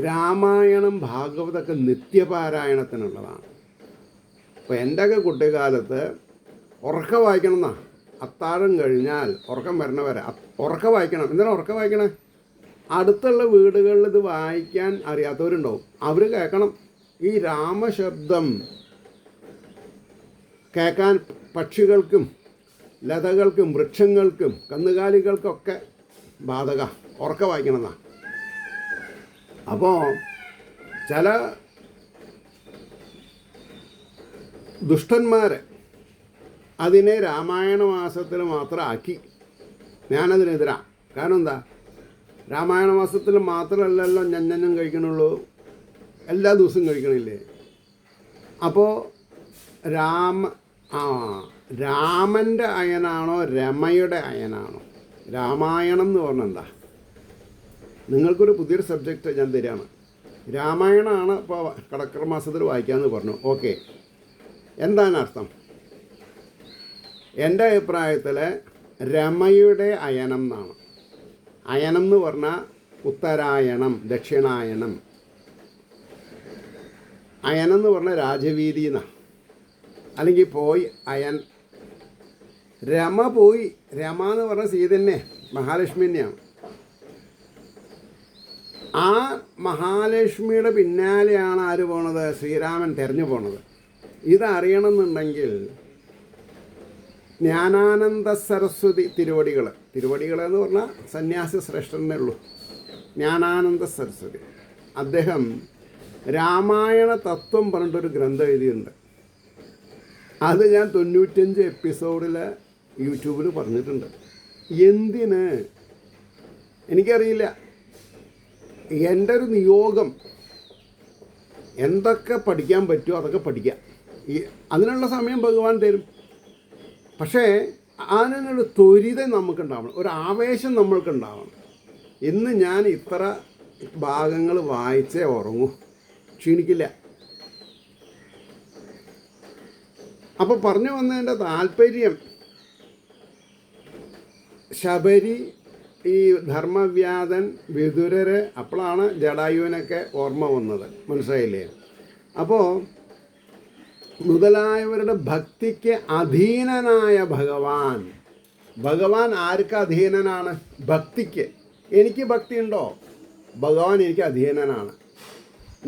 Speaker 1: രാമായണം ഭാഗവതമൊക്കെ നിത്യപാരായണത്തിനുള്ളതാണ്. അപ്പോൾ എൻ്റെയൊക്കെ കുട്ടിക്കാലത്ത് ഉറക്ക വായിക്കണം എന്നാ, അത്താഴം കഴിഞ്ഞാൽ ഉറക്കം വരണവരെ ഉറക്ക വായിക്കണം. എന്തിനാണ് ഉറക്ക വായിക്കണേ? അടുത്തുള്ള വീടുകളിൽ ഇത് വായിക്കാൻ അറിയാത്തവരുണ്ടാവും, അവർ കേൾക്കണം. ഈ രാമശബ്ദം കേൾക്കാൻ പക്ഷികൾക്കും ലതകൾക്കും വൃക്ഷങ്ങൾക്കും കന്നുകാലികൾക്കൊക്കെ ബാധക, ഉറക്ക വായിക്കണമെന്നാ. അപ്പോൾ ചില ദുഷ്ടന്മാർ അതിനെ രാമായണ മാസത്തിൽ മാത്രം ആക്കി. ഞാനതിനെതിരാണ്. കാരണം എന്താ? രാമായണ മാസത്തിൽ മാത്രമല്ലല്ലോ ഞഞ്ഞനും കഴിക്കണുള്ളൂ, എല്ലാ ദിവസവും കഴിക്കണില്ലേ? അപ്പോൾ രാമൻ്റെ അയനാണോ രമയുടെ അയനാണോ? രാമായണം എന്ന് പറഞ്ഞാൽ എന്താ? നിങ്ങൾക്കൊരു പുതിയൊരു സബ്ജക്റ്റ് ഞാൻ തരികയാണ്. രാമായണമാണ് ഇപ്പോൾ കടക്കർ മാസത്തിൽ വായിക്കാമെന്ന് പറഞ്ഞു. ഓക്കെ, എന്താണ് അർത്ഥം? എൻ്റെ അഭിപ്രായത്തിൽ രമയുടെ അയനം എന്നാണ്. അയനം എന്ന് പറഞ്ഞാൽ ഉത്തരായണം, ദക്ഷിണായനം. അയനം എന്ന് പറഞ്ഞാൽ രാജവീതി എന്നാണ്, അല്ലെങ്കിൽ പോയി അയൻ. രമ പോയി. രമ എന്ന് പറഞ്ഞാൽ സീതന്നെ, മഹാലക്ഷ്മി തന്നെയാണ്. ആ മഹാലക്ഷ്മിയുടെ പിന്നാലെയാണ് ആര് പോണത്? ശ്രീരാമൻ തെരഞ്ഞു പോണത്. ഇതറിയണമെന്നുണ്ടെങ്കിൽ ജ്ഞാനാനന്ദ സരസ്വതി തിരുവടികളെന്ന് പറഞ്ഞാൽ സന്യാസി ശ്രേഷ്ഠനേ ഉള്ളൂ. ജ്ഞാനാനന്ദ സരസ്വതി അദ്ദേഹം രാമായണ തത്വം പറഞ്ഞിട്ടൊരു ഗ്രന്ഥം എഴുതിയിട്ടുണ്ട്. അത് ഞാൻ 95 എപ്പിസോഡിൽ യൂട്യൂബിൽ പറഞ്ഞിട്ടുണ്ട്. എന്തിന് എനിക്കറിയില്ല. എൻ്റെ ഒരു നിയോഗം, എന്തൊക്കെ പഠിക്കാൻ പറ്റുമോ അതൊക്കെ പഠിക്കാം. അതിനുള്ള സമയം ഭഗവാൻ തരും. പക്ഷേ അതിനൊരു ത്വരിതം നമുക്കുണ്ടാവണം, ഒരു ആവേശം നമ്മൾക്കുണ്ടാവണം. ഇന്ന് ഞാൻ ഇത്ര ഭാഗങ്ങൾ വായിച്ചേ ഉറങ്ങൂ, ക്ഷീണിക്കില്ല. അപ്പോൾ പറഞ്ഞു വന്നതിൻ്റെ താല്പര്യം, ശബരി, ഈ ധർമ്മവ്യാധൻ, വിതുരർ, അപ്പോഴാണ് ജടായുവിനൊക്കെ ഓർമ്മ വന്നത്. മനസ്സിലായില്ലേ? അപ്പോൾ മുതലായവരുടെ ഭക്തിക്ക് അധീനനായ ഭഗവാൻ ആർക്ക് അധീനനാണ്? ഭക്തിക്ക്. എനിക്ക് ഭക്തി ഉണ്ടോ? ഭഗവാൻ എനിക്ക് അധീനനാണ്.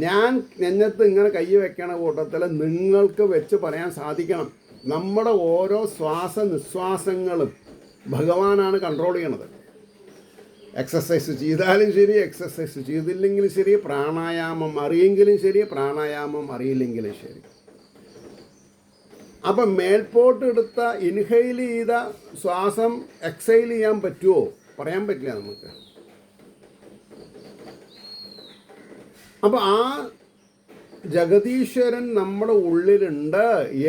Speaker 1: ഞാൻ നെഞ്ഞത്ത് ഇങ്ങനെ കൈ വെക്കണ കൂട്ടത്തിൽ നിങ്ങൾക്ക് വെച്ച് പറയാൻ സാധിക്കണം. നമ്മുടെ ഓരോ നിശ്വാസങ്ങളും ഭഗവാനാണ് കൺട്രോൾ ചെയ്യണത്. എക്സസൈസ് ചെയ്താലും ശരി, എക്സസൈസ് ചെയ്തില്ലെങ്കിലും ശരി, പ്രാണായാമം അറിയെങ്കിലും ശരി, പ്രാണായാമം അറിയില്ലെങ്കിലും ശരി. അപ്പം മേൽപോട്ട് എടുത്ത ഇൻഹെയിൽ ചെയ്ത ശ്വാസം എക്സൈൽ ചെയ്യാൻ പറ്റുമോ? പറയാൻ പറ്റില്ല നമുക്ക്. അപ്പോൾ ആ ജഗദീശ്വരൻ നമ്മുടെ ഉള്ളിലുണ്ട്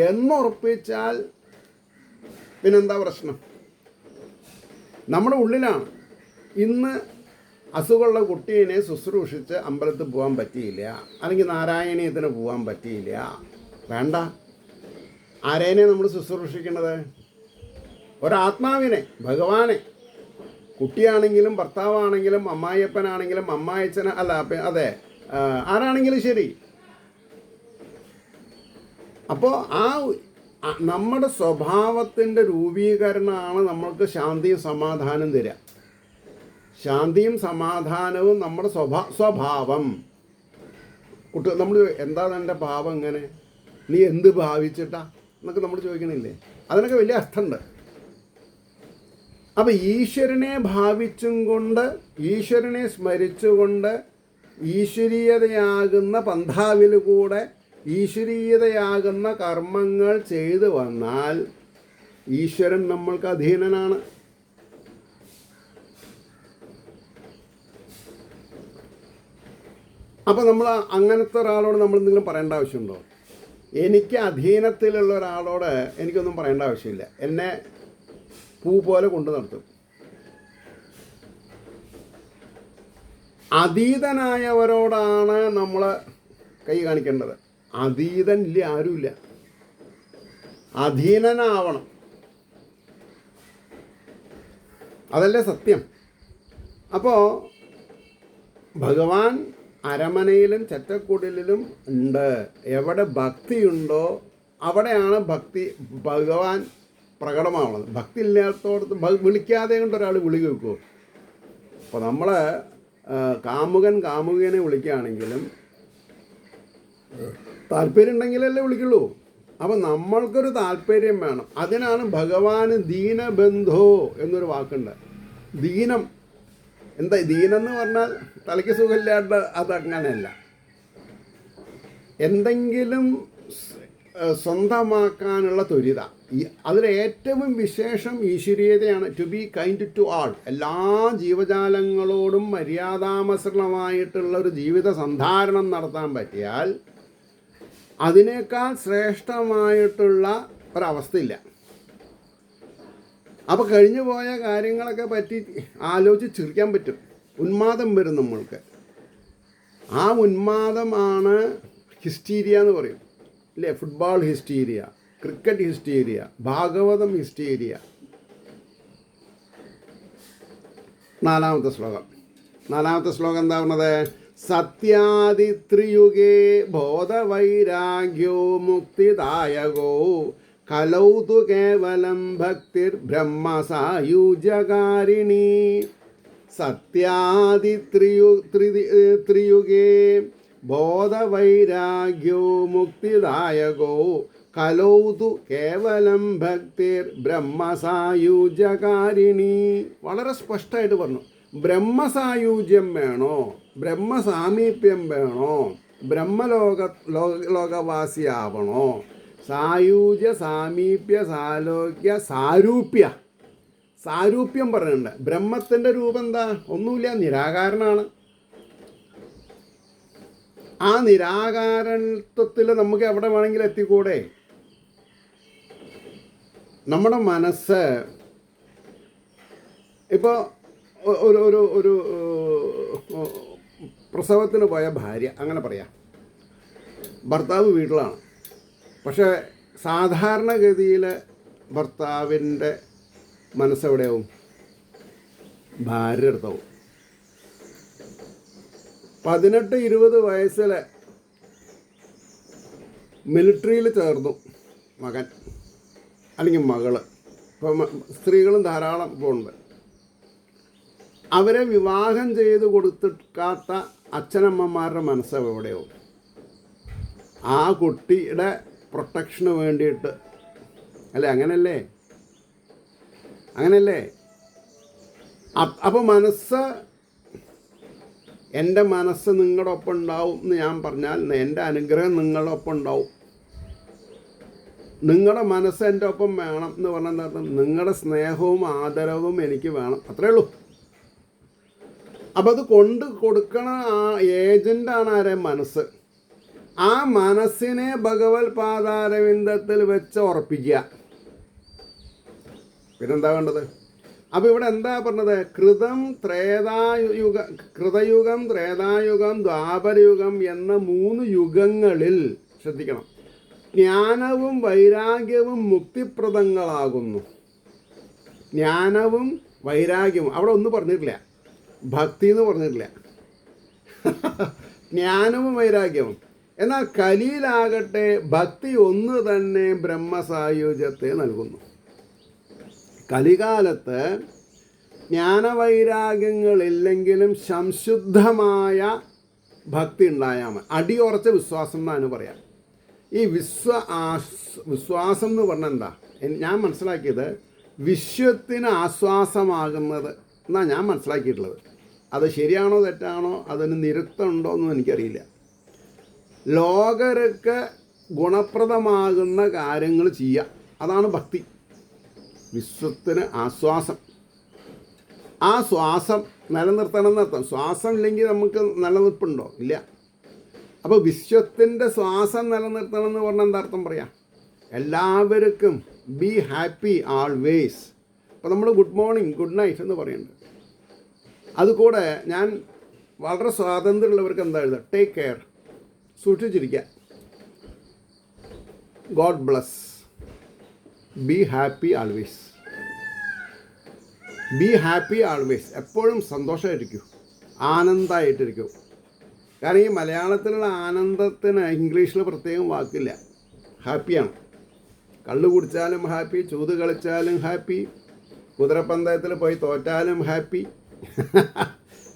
Speaker 1: എന്നുറപ്പിച്ചാൽ പിന്നെന്താ പ്രശ്നം? നമ്മുടെ ഉള്ളിലാണ്. ഇന്ന് അസുഖമുള്ള കുട്ടീനെ ശുശ്രൂഷിച്ച് അമ്പലത്തിൽ പോകാൻ പറ്റിയില്ല, അല്ലെങ്കിൽ നാരായണീയത്തിന് പോകാൻ പറ്റിയില്ല. വേണ്ട. ആരേനെ നമ്മൾ ശുശ്രൂഷിക്കേണ്ടത്? ഒരാത്മാവിനെ, ഭഗവാനെ. കുട്ടിയാണെങ്കിലും ഭർത്താവാണെങ്കിലും അമ്മായിയപ്പനാണെങ്കിലും അമ്മായിച്ചന അല്ല, അതെ, ആരാണെങ്കിലും ശരി. അപ്പോൾ നമ്മുടെ സ്വഭാവത്തിൻ്റെ രൂപീകരണമാണ് നമ്മൾക്ക് ശാന്തിയും സമാധാനം തരിക. ശാന്തിയും സമാധാനവും നമ്മുടെ സ്വഭാവം. നമ്മൾ എന്താ എൻ്റെ ഭാവം ഇങ്ങനെ, നീ എന്ത് ഭാവിച്ചിട്ടാ എന്നൊക്കെ നമ്മൾ ചോദിക്കണില്ലേ? അതിനൊക്കെ വലിയ അർത്ഥമുണ്ട്. അപ്പം ഈശ്വരനെ ഭാവിച്ചും കൊണ്ട്, ഈശ്വരനെ സ്മരിച്ചുകൊണ്ട്, ഈശ്വരീയതയാകുന്ന പന്ഥാവിൽ കൂടെ ഈശ്വരീയതയാകുന്ന കർമ്മങ്ങൾ ചെയ്തു വന്നാൽ ഈശ്വരൻ നമ്മൾക്ക് അധീനനാണ്. അപ്പോൾ നമ്മൾ അങ്ങനത്തെ ഒരാളോട് നമ്മൾ എന്തെങ്കിലും പറയേണ്ട ആവശ്യമുണ്ടോ? എനിക്ക് അധീനത്തിലുള്ള ഒരാളോട് എനിക്കൊന്നും പറയേണ്ട ആവശ്യമില്ല. എന്നെ പൂ പോലെ കൊണ്ടു നടത്തും. അതീതനായവരോടാണ് നമ്മൾ കൈ കാണിക്കേണ്ടത്. അതീതൻ ഇല്ല, ആരുമില്ല. അധീനനാവണം. അതല്ലേ സത്യം. അപ്പോൾ ഭഗവാൻ അരമനയിലും ചറ്റക്കുടിലും ഉണ്ട്. എവിടെ ഭക്തിയുണ്ടോ അവിടെയാണ് ഭഗവാൻ പ്രകടമാവുന്നത്. ഭക്തി ഇല്ലാത്തടത്ത് വിളിക്കാതെ കൊണ്ട് ഒരാൾ വിളി കേൾക്കുമോ? അപ്പോൾ നമ്മൾ കാമുകൻ കാമുകനെ വിളിക്കുകയാണെങ്കിലും താല്പര്യം ഉണ്ടെങ്കിലല്ലേ വിളിക്കുള്ളൂ. അപ്പം നമ്മൾക്കൊരു താല്പര്യം വേണം. അതിനാണ് ഭഗവാന് ദീനബന്ധോ എന്നൊരു വാക്കുണ്ട്. ദീനം എന്താ? ദീനെന്ന് പറഞ്ഞാൽ തലയ്ക്ക് സുഖമില്ലാണ്ട് അതങ്ങനെയല്ല. എന്തെങ്കിലും സ്വന്തമാക്കാനുള്ള ത്വരിത. അതിലേറ്റവും വിശേഷം ഈശ്വരീയതയാണ്. To be kind to all. എല്ലാ ജീവജാലങ്ങളോടും മര്യാദാമസൃണമായിട്ടുള്ള ഒരു ജീവിത സന്ധാരണം നടത്താൻ പറ്റിയാൽ അതിനേക്കാൾ ശ്രേഷ്ഠമായിട്ടുള്ള ഒരവസ്ഥയില്ല. അപ്പോൾ കഴിഞ്ഞു പോയ കാര്യങ്ങളൊക്കെ പറ്റി ആലോചിച്ച് ചിരിക്കാൻ പറ്റും. ഉന്മാദം വരും നമ്മൾക്ക്. ആ ഉന്മാദമാണ് ഹിസ്റ്റീരിയ എന്ന് പറയും ഇല്ലേ? Football hysteria, cricket hysteria, Bhagavatam hysteria. നാലാമത്തെ ശ്ലോകം എന്താ പറഞ്ഞത്? സത്യാദിത്രിയുഗേ ബോധവൈരാഗ്യോ മുക്തിദായകോ കലൗ തു കേവലം ഭക്തിർ ബ്രഹ്മസായുജ്യകാരിണി. സത്യാദിത്രിയുഗേ ബോധവൈരാഗ്യോ മുക്തിദായകോ കലൗ തു കേവലം ഭക്തിർ ബ്രഹ്മസായുജ്യകാരിണി. വളരെ സ്പഷ്ടമായിട്ട് പറഞ്ഞു. ബ്രഹ്മസായുജ്യം വേണോ? ബ്രഹ്മസാമീപ്യം വേണോ? ലോകവാസിയാവണോ? സായുജ്യ, സാമീപ്യ, സാലോക്യ, സാരൂപ്യം പറയുന്നുണ്ട്. ബ്രഹ്മത്തിൻ്റെ രൂപം എന്താ? ഒന്നുമില്ല, നിരാകാരനാണ്. ആ നിരാകാരത്വത്തിൽ നമുക്ക് എവിടെ വേണമെങ്കിലും എത്തിക്കൂടെ? നമ്മുടെ മനസ്സ് ഇപ്പോൾ ഒരു പ്രസവത്തിന് പോയ ഭാര്യ, അങ്ങനെ പറയാം, ഭർത്താവ് വീട്ടിലാണ്. പക്ഷേ സാധാരണഗതിയിൽ ഭർത്താവിൻ്റെ മനസ്സെവിടെയാവും? ഭാര്യ അടുത്താവും. 18-20 വയസ്സിൽ മിലിറ്ററിയിൽ ചേർന്നു മകൻ അല്ലെങ്കിൽ മകള്. ഇപ്പം സ്ത്രീകളും ധാരാളം ഇപ്പോൾ ഉണ്ട്. അവരെ വിവാഹം ചെയ്ത് കൊടുത്തിക്കാത്ത അച്ഛനമ്മമാരുടെ മനസ്സ് എവിടെയാവും? ആ കുട്ടിയുടെ പ്രൊട്ടക്ഷന് വേണ്ടിയിട്ട് അല്ലേ? അങ്ങനല്ലേ? അപ്പോൾ എൻ്റെ മനസ്സ് നിങ്ങളുടെ ഒപ്പം ഉണ്ടാവും എന്ന് ഞാൻ പറഞ്ഞാൽ എൻ്റെ അനുഗ്രഹം നിങ്ങളുടെ ഒപ്പം ഉണ്ടാവും. നിങ്ങളുടെ മനസ്സ് എൻ്റെ ഒപ്പം വേണം എന്ന് പറഞ്ഞാൽ നിങ്ങളുടെ സ്നേഹവും ആദരവും എനിക്ക് വേണം, അത്രേ ഉള്ളൂ. അപ്പം അത് കൊടുക്കണ ആ ഏജൻ്റാണ് ആരെ? മനസ്സ്. ആ മനസ്സിനെ ഭഗവത് പാദാരവിന്ദത്തിൽ വെച്ച് ഉറപ്പിക്കുക. പിന്നെന്താ വേണ്ടത്? അപ്പോൾ ഇവിടെ എന്താ പറഞ്ഞത്? കൃതയുഗം, ത്രേതായുഗം, ദ്വാപരയുഗം എന്ന 3 യുഗങ്ങളിൽ ശ്രദ്ധിക്കണം, ജ്ഞാനവും വൈരാഗ്യവും മുക്തിപ്രദങ്ങളാകുന്നു. ജ്ഞാനവും വൈരാഗ്യവും അവിടെ ഒന്നും പറഞ്ഞിട്ടില്ല, ഭക്തി എന്ന് പറഞ്ഞിട്ടില്ല. ജ്ഞാനവും വൈരാഗ്യവും. എന്നാൽ കലിയിലാകട്ടെ ഭക്തി ഒന്ന് തന്നെ ബ്രഹ്മസായുജ്യത്തെ നൽകുന്നു. കലികാലത്ത് ജ്ഞാനവൈരാഗ്യങ്ങളില്ലെങ്കിലും സംശുദ്ധമായ ഭക്തി ഉണ്ടായാൽ മതി. അടിയുറച്ച വിശ്വാസം എന്നാണ് പറയാം. ഈ വിശ്വാസം എന്ന് പറഞ്ഞാൽ എന്താ? ഞാൻ മനസ്സിലാക്കിയത് വിശ്വത്തിന് ആശ്വാസമാകുന്നത് എന്നാണ് ഞാൻ മനസ്സിലാക്കിയിട്ടുള്ളത്. അത് ശരിയാണോ തെറ്റാണോ, അതിന് നിരുത്തമുണ്ടോ എന്നും എനിക്കറിയില്ല. ലോകർക്ക് ഗുണപ്രദമാകുന്ന കാര്യങ്ങൾ ചെയ്യുക, അതാണ് ഭക്തി. വിശ്വത്തിന് ആശ്വാസം. ആ ശ്വാസം നിലനിർത്തണം എന്നർത്ഥം. ശ്വാസം ഇല്ലെങ്കിൽ നമുക്ക് നിലനിൽപ്പുണ്ടോ? ഇല്ല. അപ്പോൾ വിശ്വത്തിൻ്റെ ശ്വാസം നിലനിർത്തണം എന്ന് പറഞ്ഞാൽ എന്താ അർത്ഥം പറയാം? എല്ലാവർക്കും ബി ഹാപ്പി ആൾവേസ്. അപ്പോൾ നമ്മൾ ഗുഡ് മോർണിംഗ്, ഗുഡ് നൈറ്റ് എന്ന് പറയുന്നുണ്ട്. അതുകൂടെ ഞാൻ വളരെ സ്വാതന്ത്ര്യമുള്ളവർക്ക് എന്താ എഴുതുക? ടേക്ക് കെയർ, സൂക്ഷിച്ചിരിക്കുക, God bless, be happy always. Be happy always, എപ്പോഴും സന്തോഷമായിരിക്കും, ആനന്ദമായിട്ടിരിക്കും. കാരണം ഈ മലയാളത്തിലുള്ള ആനന്ദത്തിന് ഇംഗ്ലീഷിൽ പ്രത്യേകം വാക്കില്ല. ഹാപ്പിയാണ്. കള്ളു കുടിച്ചാലും ഹാപ്പി, ചൂത് കളിച്ചാലും ഹാപ്പി, കുതിരപ്പന്തയത്തിൽ പോയി തോറ്റാലും ഹാപ്പി.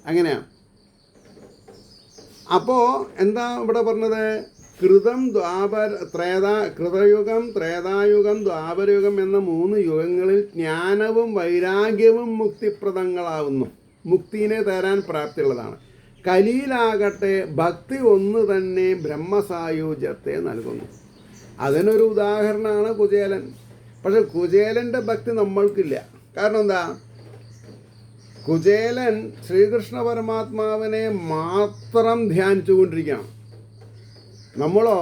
Speaker 1: അങ്ങനെയാണ്. അപ്പോൾ എന്താ ഇവിടെ പറഞ്ഞത്? കൃതയുഗം, ത്രേതായുഗം, ദ്വാപരയുഗം എന്ന 3 യുഗങ്ങളിൽ ജ്ഞാനവും വൈരാഗ്യവും മുക്തിപ്രദങ്ങളാവുന്നു. മുക്തിനെ തരാൻ പ്രാപ്തിയുള്ളതാണ്. കലിയിലാകട്ടെ ഭക്തി ഒന്ന് തന്നെ ബ്രഹ്മസായുജ്യത്തെ നൽകുന്നു. അതിനൊരു ഉദാഹരണമാണ് കുചേലൻ. പക്ഷെ കുചേലൻ്റെ ഭക്തി നമ്മൾക്കില്ല. കാരണം എന്താ? കുചേലൻ ശ്രീകൃഷ്ണ പരമാത്മാവിനെ മാത്രം ധ്യാനിച്ചുകൊണ്ടിരിക്കുകയാണ്. നമ്മളോ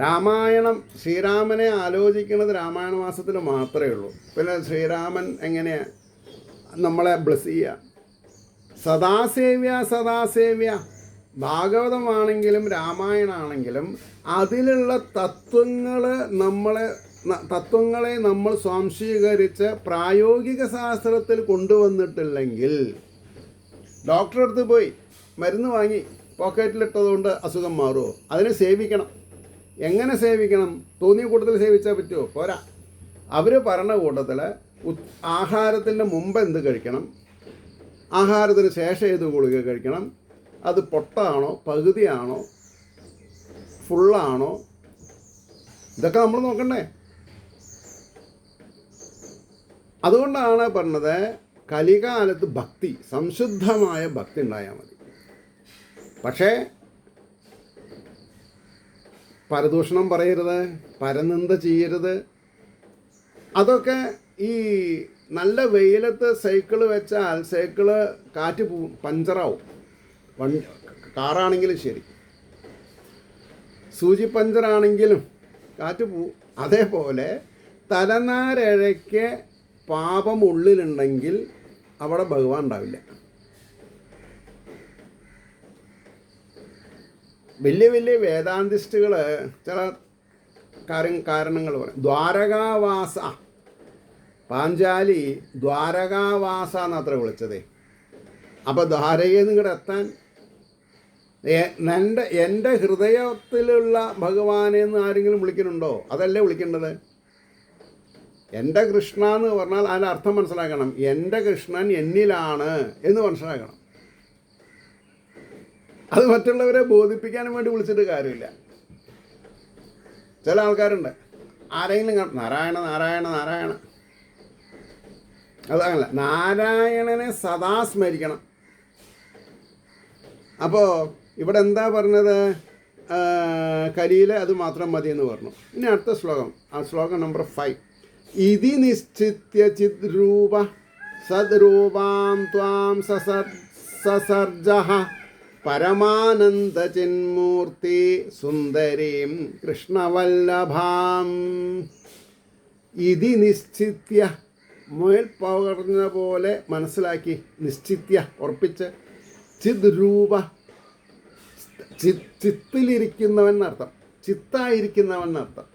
Speaker 1: രാമായണം, ശ്രീരാമനെ ആലോചിക്കുന്നത് രാമായണ മാസത്തിൽ മാത്രമേ ഉള്ളൂ. പിന്നെ ശ്രീരാമൻ എങ്ങനെയാണ് നമ്മളെ ബ്ലസ് ചെയ്യുക? സദാസേവ്യ. ഭാഗവതമാണെങ്കിലും രാമായണമാണെങ്കിലും അതിലുള്ള തത്വങ്ങളെ നമ്മൾ സ്വാംശീകരിച്ച് പ്രായോഗിക ശാസ്ത്രത്തിൽ കൊണ്ടുവന്നിട്ടില്ലെങ്കിൽ, ഡോക്ടറെ അടുത്ത് പോയി മരുന്ന് വാങ്ങി പോക്കറ്റിലിട്ടതുകൊണ്ട് അസുഖം മാറുമോ? അതിനെ സേവിക്കണം. എങ്ങനെ സേവിക്കണം? തോന്നിയ കൂട്ടത്തിൽ സേവിച്ചാൽ പറ്റുമോ? പോരാ. അവർ പറഞ്ഞ കൂട്ടത്തിൽ ആഹാരത്തിൻ്റെ മുമ്പ് എന്ത് കഴിക്കണം, ആഹാരത്തിന് ശേഷം ഏത് ഗുളിക കഴിക്കണം, അത് പൊട്ടാണോ, പകുതിയാണോ, ഫുള്ളാണോ, ഇതൊക്കെ നമ്മൾ നോക്കണ്ടേ? അതുകൊണ്ടാണ് പറഞ്ഞത് കലികാലത്ത് ഭക്തി, സംശുദ്ധമായ ഭക്തി ഉണ്ടായാൽ മതി. പക്ഷേ പരദൂഷണം പറയരുത്, പരനിന്ദ ചെയ്യരുത്. അതൊക്കെ ഈ നല്ല വെയിലത്ത് സൈക്കിള് വെച്ചാൽ സൈക്കിള് കാറ്റ് പോവും, പഞ്ചറാവും. കാറാണെങ്കിലും ശരി, സൂചി പഞ്ചറാണെങ്കിലും കാറ്റ് പോവും. അതേപോലെ തലനാരിഴയ്ക്ക് പാപം ഉള്ളിലുണ്ടെങ്കിൽ അവിടെ ഭഗവാൻ ഉണ്ടാവില്ല. വലിയ വലിയ വേദാന്തിസ്റ്റുകൾ ചില കാരണങ്ങൾ പറയും. ദ്വാരകാവാസ, പാഞ്ചാലി ദ്വാരകാവാസ എന്നത്ര വിളിച്ചതേ. അപ്പോൾ ദ്വാരകയിൽ നിന്ന് ഇങ്ങോട്ട് എത്താൻ എൻ്റെ ഹൃദയത്തിലുള്ള ഭഗവാനെ എന്ന് ആരെങ്കിലും വിളിക്കുന്നുണ്ടോ? അതല്ലേ വിളിക്കേണ്ടത്. എൻ്റെ കൃഷ്ണ എന്ന് പറഞ്ഞാൽ അതിൻ്റെ അർത്ഥം മനസ്സിലാക്കണം. എൻ്റെ കൃഷ്ണൻ എന്നിലാണ് എന്ന് മനസ്സിലാക്കണം. അത് മറ്റുള്ളവരെ ബോധിപ്പിക്കാനും വേണ്ടി വിളിച്ചിട്ട് കാര്യമില്ല. ചില ആൾക്കാരുണ്ട്, ആരെങ്കിലും നാരായണ നാരായണ നാരായണ, അതല്ല, നാരായണനെ സദാ സ്മരിക്കണം. അപ്പോൾ ഇവിടെ എന്താ പറഞ്ഞത്? കലിയിൽ അത് മാത്രം മതി എന്ന് പറഞ്ഞു. ഇനി അടുത്ത ശ്ലോകം, ആ ശ്ലോകം നമ്പർ 5. ഇതി നിശ്ചിത്യ ചിദ്രൂപ സദ്രൂപാം ത്വാം സസർജഃ പരമാനന്ദ ചിന്മൂർത്തി സുന്ദരീം കൃഷ്ണവല്ലഭാം. ഇതി നിശ്ചിത്യ, മേൽ പറഞ്ഞ പോലെ മനസ്സിലാക്കി, നിശ്ചിത്യ ഉറപ്പിച്ച്, ചിത് രൂപ ചിത്തിലിരിക്കുന്നവൻ എന്നർത്ഥം, ചിത്തായിരിക്കുന്നവൻ എന്നർത്ഥം.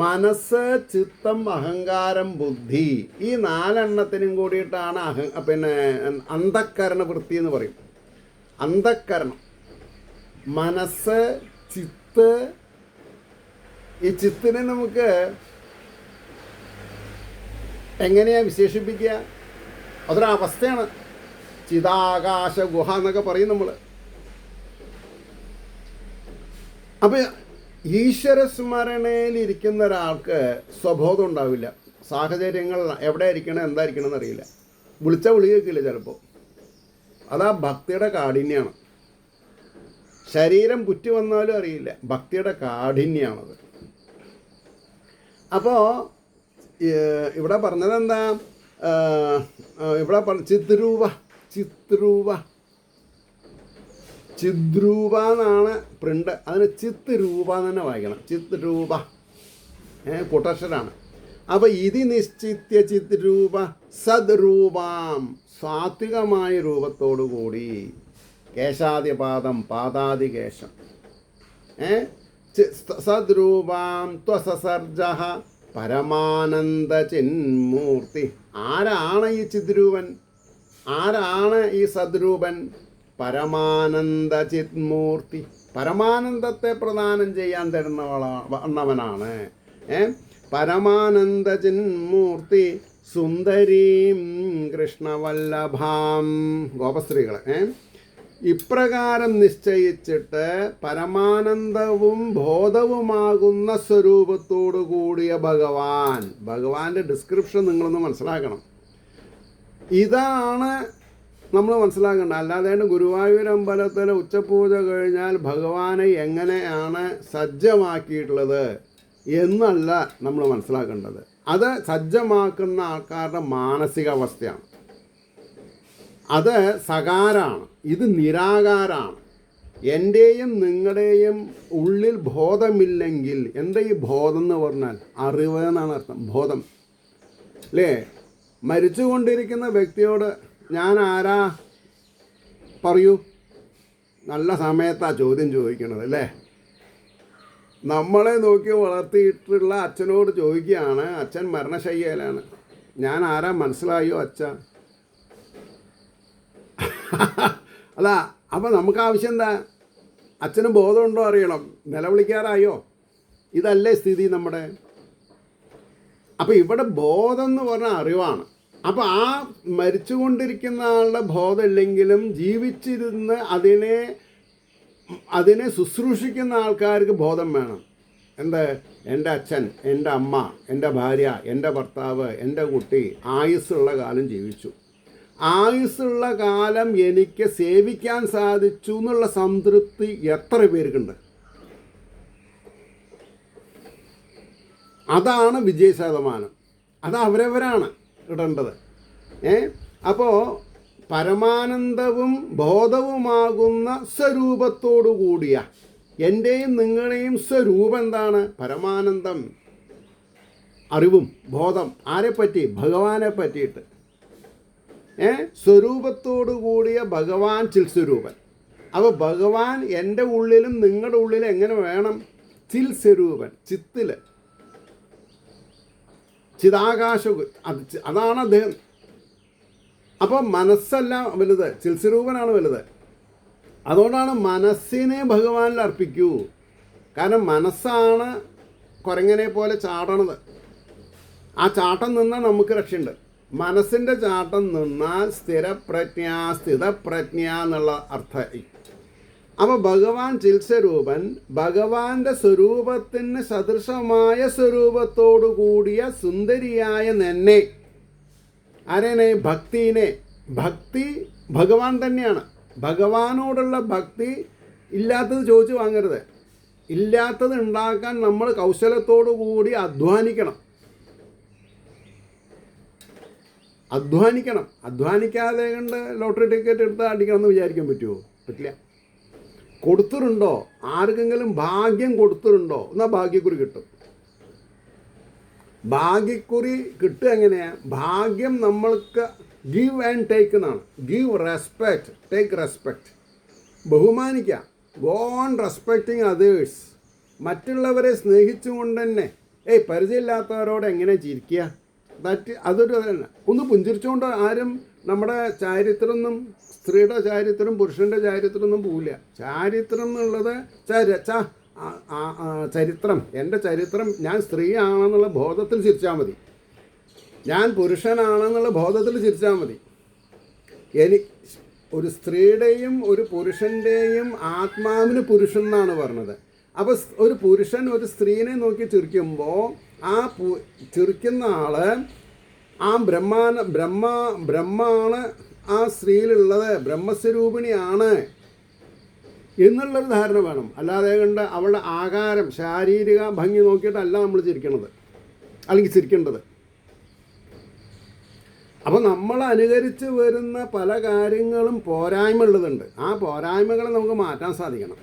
Speaker 1: മനസ്സ്, ചിത്തം, അഹങ്കാരം, ബുദ്ധി, ഈ 4 കൂടിയിട്ടാണ് അന്ധക്കരണ വൃത്തി എന്ന് പറയും. അന്ധക്കരണം, മനസ്സ്, ചിത്ത്. ഈ ചിത്തിനെ നമുക്ക് എങ്ങനെയാണ് വിശേഷിപ്പിക്കുക? അതൊരവസ്ഥയാണ്. ചിതാകാശ ഗുഹ എന്നൊക്കെ പറയും നമ്മൾ. അപ്പോൾ ഈശ്വര സ്മരണയിൽ ഇരിക്കുന്ന ഒരാൾക്ക് സ്വബോധം ഉണ്ടാവില്ല. സാഹചര്യങ്ങൾ എവിടെ ഇരിക്കണം, എന്തായിരിക്കണം എന്നറിയില്ല. വിളിച്ചാൽ വിളി കേൾക്കില്ല ചിലപ്പോൾ. അതാ ഭക്തിയുടെ കാഠിന്യമാണ്. ശരീരം പുറ്റി വന്നാലും അറിയില്ല, ഭക്തിയുടെ കാഠിന്യമാണത്. അപ്പോൾ ഇവിടെ പറഞ്ഞത് എന്താ? ഇവിടെ ചിദ്രൂപ എന്നാണ് പ്രിൻ്റ്. അതിന് ചിത്ത് രൂപ എന്ന് തന്നെ വായിക്കണം. ചിത്ത് രൂപ കൂട്ടക്ഷരാണ്. അപ്പോൾ ഇതി നിശ്ചിത്യ ചിത് രൂപ സദ്രൂപാം, സാത്വികമായ രൂപത്തോടു കൂടി. കേശാദിപാദം, പാദാദികേശം. സദ്രൂപാം ത്വസസർജ പരമാനന്ദ ചിന്മൂർത്തി. ആരാണ് ഈ ചിദ്രൂപൻ? ആരാണ് ഈ സദ്രൂപൻ? പരമാനന്ദ ചിന്മൂർത്തി. പരമാനന്ദത്തെ പ്രദാനം ചെയ്യാൻ തരുന്നവനാണ്. പരമാനന്ദ ചിന്മൂർത്തി സുന്ദരീം കൃഷ്ണവല്ലഭാം. ഗോപസ്ത്രീകളെ ഇപ്രകാരം നിശ്ചയിച്ചിട്ട് പരമാനന്ദവും ബോധവുമാകുന്ന സ്വരൂപത്തോടു കൂടിയ ഭഗവാന്റെ ഡിസ്ക്രിപ്ഷൻ നിങ്ങളൊന്ന് മനസ്സിലാക്കണം. ഇതാണ് നമ്മൾ മനസ്സിലാക്കേണ്ടത്. അല്ലാതെ ഗുരുവായൂർ അമ്പലത്തിലെ ഉച്ചപൂജ കഴിഞ്ഞാൽ ഭഗവാനെ എങ്ങനെയാണ് സജ്ജമാക്കിയിട്ടുള്ളത് എന്നല്ല നമ്മൾ മനസ്സിലാക്കേണ്ടത്. അത് സജ്ജമാക്കുന്ന ആൾക്കാരുടെ മാനസികാവസ്ഥയാണ്. അത് സകാരാണ്, ഇത് നിരാകാരാണ്. എൻ്റെയും നിങ്ങളുടെയും ഉള്ളിൽ ബോധമില്ലെങ്കിൽ, എന്താ ഈ ബോധം എന്ന് പറഞ്ഞാൽ? അറിവ് എന്നാണ് അർത്ഥം, ബോധം അല്ലേ? മരിച്ചുകൊണ്ടിരിക്കുന്ന വ്യക്തിയോട് ഞാൻ ആരാ പറയൂ? നല്ല സമയത്താണ് ചോദ്യം ചോദിക്കണത് അല്ലേ? നമ്മളെ നോക്കി വളർത്തിയിട്ടുള്ള അച്ഛനോട് ചോദിക്കുകയാണ്, അച്ഛൻ മരണശയ്യയിലാണ്, ഞാൻ ആരാ മനസ്സിലായോ അച്ഛ? അല്ല, അപ്പം നമുക്ക് ആവശ്യം എന്താ? അച്ഛന് ബോധമുണ്ടോ അറിയണം, നിലവിളിക്കാറായോ? ഇതല്ലേ സ്ഥിതി നമ്മുടെ. അപ്പം ഇവിടെ ബോധം എന്ന് പറഞ്ഞാൽ അറിവാണ്. അപ്പോൾ ആ മരിച്ചുകൊണ്ടിരിക്കുന്ന ആളുടെ ബോധമില്ലെങ്കിലും ജീവിച്ചിരുന്ന് അതിനെ ശുശ്രൂഷിക്കുന്ന ആൾക്കാർക്ക് ബോധം വേണം. എന്ത്? എൻ്റെ അച്ഛൻ, എൻ്റെ അമ്മ, എൻ്റെ ഭാര്യ, എൻ്റെ ഭർത്താവ്, എൻ്റെ കുട്ടി ആയുസ്സുള്ള കാലം ജീവിച്ചു. ആയുസ്സുള്ള കാലം എനിക്ക് സേവിക്കാൻ സാധിച്ചു എന്നുള്ള സംതൃപ്തി എത്ര പേർക്കുണ്ട്? അതാണ് വിജയശതമാനം. അത് അവരവരാണ് ഇടേണ്ടത്. അപ്പോൾ പരമാനന്ദവും ബോധവുമാകുന്ന സ്വരൂപത്തോടു കൂടിയ എൻ്റെയും നിങ്ങളുടെയും സ്വരൂപം എന്താണ്? പരമാനന്ദം, അറിവും ബോധം. ആരെപ്പറ്റി? ഭഗവാനെ പറ്റിയിട്ട്. സ്വരൂപത്തോടു കൂടിയ ഭഗവാൻ ചിൽസ്വരൂപൻ. അപ്പോൾ ഭഗവാൻ എൻ്റെ ഉള്ളിലും നിങ്ങളുടെ ഉള്ളിലും എങ്ങനെ വേണം? ചിൽസ്വരൂപൻ, ചിത്തിൽ, ചിതാകാശ, അതാണ് അദ്ദേഹം. അപ്പോൾ മനസ്സല്ല വലുത്, ചിൽസ്വരൂപനാണ് വലുത്. അതുകൊണ്ടാണ് മനസ്സിനെ ഭഗവാനിൽ അർപ്പിക്കൂ. കാരണം മനസ്സാണ് കുരങ്ങനെ പോലെ ചാടണത്. ആ ചാട്ടം നിന്നാൽ നമുക്ക് രക്ഷയുണ്ട്. മനസ്സിൻ്റെ ചാട്ടം നിന്നാൽ സ്ഥിതപ്രജ്ഞ എന്നുള്ള അർത്ഥം. അപ്പോൾ ഭഗവാൻ ചിൽസ്വരൂപൻ, ഭഗവാന്റെ സ്വരൂപത്തിന് സദൃശമായ സ്വരൂപത്തോടു കൂടിയ സുന്ദരിയായ നെന്നെ, ആരേനെ? ഭക്തിനെ. ഭക്തി ഭഗവാൻ തന്നെയാണ്. ഭഗവാനോടുള്ള ഭക്തി ഇല്ലാത്തത് ചോദിച്ചു വാങ്ങരുത്. ഇല്ലാത്തത് ഉണ്ടാക്കാൻ നമ്മൾ കൗശലത്തോടു കൂടി അധ്വാനിക്കണം. അധ്വാനിക്കാതെ കണ്ട് ലോട്ടറി ടിക്കറ്റ് എടുത്ത് അടിക്കണം എന്ന് വിചാരിക്കാൻ പറ്റുമോ? പറ്റില്ല. കൊടുത്തിട്ടുണ്ടോ? ആർക്കെങ്കിലും ഭാഗ്യം കൊടുത്തിട്ടുണ്ടോ? എന്നാൽ ഭാഗ്യക്കുറി കിട്ടും. ഭാഗ്യക്കുറി കിട്ടുക എങ്ങനെയാണ്? ഭാഗ്യം നമ്മൾക്ക് ഗീവ് ആൻഡ് ടേക്ക് എന്നാണ്. Give respect, take respect. ബഹുമാനിക്കുക. Go on respecting others. മറ്റുള്ളവരെ സ്നേഹിച്ചുകൊണ്ട് തന്നെ പരിചയമില്ലാത്തവരോട് എങ്ങനെ ചിരിക്കുക? അതൊരു തന്നെ. ഒന്ന് പുഞ്ചിരിച്ചുകൊണ്ട് ആരും നമ്മുടെ ചാരിത്രമൊന്നും, സ്ത്രീയുടെ ചാരിത്രം പുരുഷൻ്റെ ചാരിത്രമൊന്നും പോവില്ല. ചാരിത്രം എന്നുള്ളത് ചരിത്രം, എൻ്റെ ചരിത്രം, ഞാൻ സ്ത്രീയാണെന്നുള്ള ബോധത്തിൽ ചിരിച്ചാൽ മതി, ഞാൻ പുരുഷനാണെന്നുള്ള ബോധത്തിൽ ചിരിച്ചാൽ മതി. ഒരു സ്ത്രീയുടെയും ഒരു പുരുഷൻ്റെയും ആത്മാവിന് പുരുഷൻ എന്നാണ് പറഞ്ഞത്. അപ്പോൾ ഒരു പുരുഷൻ ഒരു സ്ത്രീനെ നോക്കി ചിരിക്കുമ്പോൾ ആ ചിരിക്കുന്ന ആള് ആ ബ്രഹ്മാണ് ആ സ്ത്രീയിലുള്ളത്, ബ്രഹ്മസ്വരൂപിണിയാണ് എന്നുള്ളൊരു ധാരണ വേണം. അല്ലാതെ കണ്ട് അവളുടെ ആകാരം, ശാരീരിക ഭംഗി നോക്കിയിട്ടല്ല നമ്മൾ ചിരിക്കേണ്ടത്. അപ്പോൾ നമ്മൾ അനുകരിച്ച് വരുന്ന പല കാര്യങ്ങളും പോരായ്മ ഉള്ളതുണ്ട്. ആ പോരായ്മകളെ നമുക്ക് മാറ്റാൻ സാധിക്കണം.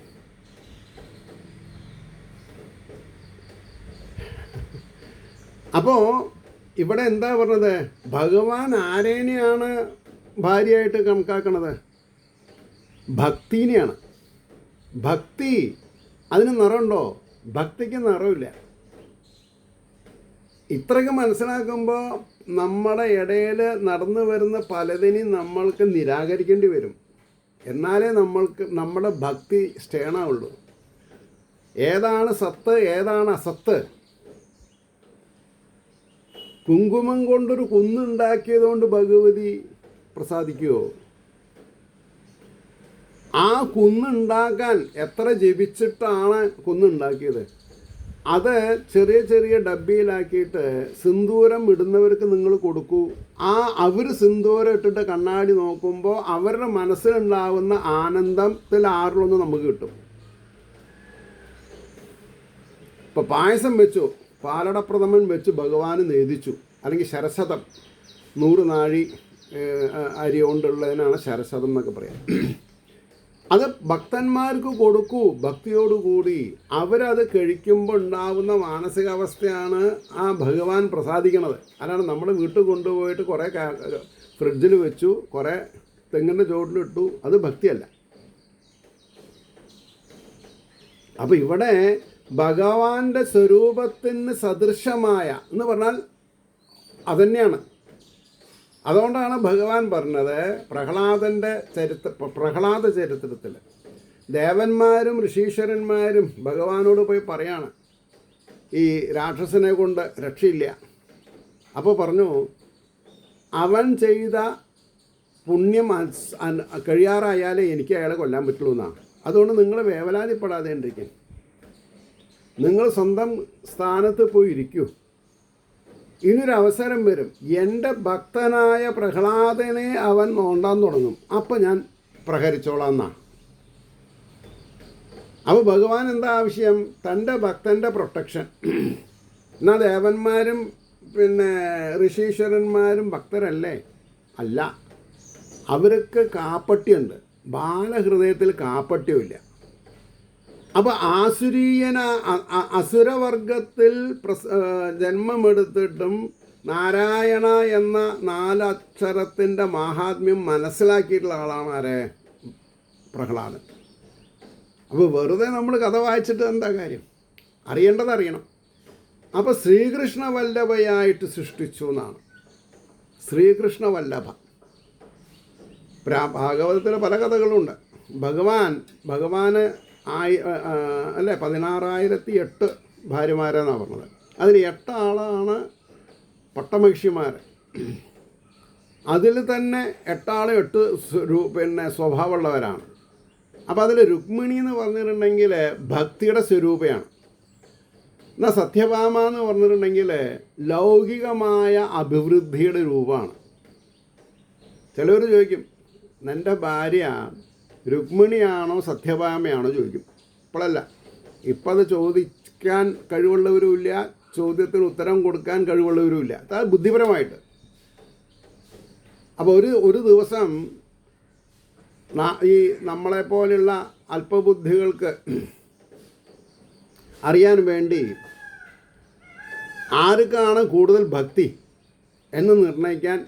Speaker 1: അപ്പോൾ ഇവിടെ എന്താ പറഞ്ഞത്? ഭഗവാൻ ആരേനെയാണ് ഭാര്യയായിട്ട് കണക്കാക്കണത്? ഭക്തിനെയാണ്. ഭക്തി അതിന് നിറമുണ്ടോ? ഭക്തിക്ക് നിറമില്ല. ഇത്രയൊക്കെ മനസ്സിലാക്കുമ്പോൾ നമ്മുടെ ഇടയിൽ നടന്നു വരുന്ന പലതിനെയും നമ്മൾക്ക് നിരാകരിക്കേണ്ടി വരും. എന്നാലേ നമ്മുടെ ഭക്തി സ്റ്റേണാവുള്ളൂ. ഏതാണ് സത്ത്, ഏതാണ് അസത്ത്? കുങ്കുമം കൊണ്ടൊരു കുന്നുണ്ടാക്കിയതുകൊണ്ട് ഭഗവതി പ്രസാദിക്കുമോ? ആ കുന്നുണ്ടാക്കാൻ എത്ര ജപിച്ചിട്ടാണ് കുന്നുണ്ടാക്കിയത്? അത് ചെറിയ ചെറിയ ഡബ്ബിയിലാക്കിയിട്ട് സിന്ദൂരം ഇടുന്നവർക്ക് നിങ്ങൾ കൊടുക്കൂ. അവർ സിന്ദൂരം ഇട്ടിട്ട് കണ്ണാടി നോക്കുമ്പോൾ അവരുടെ മനസ്സിലുണ്ടാവുന്ന ആനന്ദത്തിൽ ആറിലൊന്ന് നമുക്ക് കിട്ടും. ഇപ്പോൾ പായസം വെച്ചു, പാലടപ്രഥമൻ വെച്ച് ഭഗവാന് നേദിച്ചു, അല്ലെങ്കിൽ ശരശതം 100 നാഴി അരി കൊണ്ടുള്ളതിനാണ് ശരശതം എന്നൊക്കെ പറയാം. അത് ഭക്തന്മാർക്ക് കൊടുക്കൂ ഭക്തിയോടുകൂടി. അവരത് കഴിക്കുമ്പോൾ ഉണ്ടാവുന്ന മാനസികാവസ്ഥയാണ് ആ ഭഗവാൻ പ്രസാദിക്കണത്. അതാണ് നമ്മൾ വീട്ടിൽ കൊണ്ടുപോയിട്ട് കുറേ ഫ്രിഡ്ജിൽ വെച്ചു, കുറേ തെങ്ങിൻ്റെ ചോട്ടിലിട്ടു, അത് ഭക്തിയല്ല. അപ്പോൾ ഇവിടെ ഭഗവാന്റെ സ്വരൂപത്തിന് സദൃശമായ എന്ന് പറഞ്ഞാൽ അതന്നെയാണ്. അതുകൊണ്ടാണ് ഭഗവാൻ പറഞ്ഞത് പ്രഹ്ലാദ ചരിത്രത്തിൽ ദേവന്മാരും ഋഷീശ്വരന്മാരും ഭഗവാനോട് പോയി പറയാണ്, ഈ രാക്ഷസനെ കൊണ്ട് രക്ഷയില്ല. അപ്പോൾ പറഞ്ഞു, അവൻ ചെയ്ത പുണ്യം കഴിയാറായാലേ എനിക്ക് അയാളെ കൊല്ലാൻ പറ്റുള്ളൂ എന്നാണ്. അതുകൊണ്ട് നിങ്ങൾ വേവലാതിപ്പെടാതെ ഇരിക്കും, നിങ്ങൾ സ്വന്തം സ്ഥാനത്ത് പോയി ഇരിക്കൂ. ഇനിയൊരവസരം വരും, എൻ്റെ ഭക്തനായ പ്രഹ്ലാദനെ അവൻ നോണ്ടാൻ തുടങ്ങും, അപ്പം ഞാൻ പ്രഹരിച്ചോളാം എന്നാണ്. അപ്പോൾ ഭഗവാൻ എന്താ ആവശ്യം? തൻ്റെ ഭക്തൻ്റെ പ്രൊട്ടക്ഷൻ. എന്നാൽ ദേവന്മാരും ഋഷീശ്വരന്മാരും ഭക്തരല്ലേ? അല്ല, അവർക്ക് കാപ്പട്യമുണ്ട്, ബാലഹൃദയത്തിൽ കാപ്പട്യമില്ല. അപ്പോൾ അസുരവർഗത്തിൽ ജന്മമെടുത്തിട്ടും നാരായണ എന്ന 4 അക്ഷരത്തിൻ്റെ മാഹാത്മ്യം മനസ്സിലാക്കിയിട്ടുള്ള ആളാണ് ആരെ? പ്രഹ്ലാദൻ. അപ്പോൾ വെറുതെ നമ്മൾ കഥ വായിച്ചിട്ട് എന്താ കാര്യം? അറിയേണ്ടത് അറിയണം. അപ്പോൾ ശ്രീകൃഷ്ണ വല്ലഭയായിട്ട് സൃഷ്ടിച്ചു എന്നാണ്. ശ്രീകൃഷ്ണ വല്ലഭ. ഭാഗവതത്തിൽ പല കഥകളുണ്ട്. ഭഗവാന് അല്ലേ 16,008 ഭാര്യമാരെന്നാണ് പറഞ്ഞത്. അതിൽ 8 ആളാണ് പട്ടമഹിഷിമാർ. അതിൽ തന്നെ 8 ആൾ 8 സ്വഭാവമുള്ളവരാണ്. അപ്പോൾ അതിൽ രുക്മിണി എന്ന് പറഞ്ഞിട്ടുണ്ടെങ്കിൽ ഭക്തിയുടെ സ്വരൂപയാണ്. എന്നാൽ സത്യഭാമ എന്ന് പറഞ്ഞിട്ടുണ്ടെങ്കിൽ ലൗകികമായ അഭിവൃദ്ധിയുടെ രൂപമാണ്. ചിലവർ ചോദിക്കും, എൻ്റെ ഭാര്യ രുക്മിണിയാണോ സത്യഭാമയാണോ ചോദിക്കും. ഇപ്പോഴല്ല, ഇപ്പം അത് ചോദിക്കാൻ കഴിവുള്ളവരുമില്ല, ചോദ്യത്തിന് ഉത്തരം കൊടുക്കാൻ കഴിവുള്ളവരുമില്ല. അത് ബുദ്ധിപരമായിട്ട്. അപ്പോൾ ഒരു ദിവസം ഈ നമ്മളെപ്പോലെയുള്ള അല്പബുദ്ധികൾക്ക് അറിയാൻ വേണ്ടി ആർക്കാണ് കൂടുതൽ ഭക്തി എന്ന് നിർണ്ണയിക്കാൻ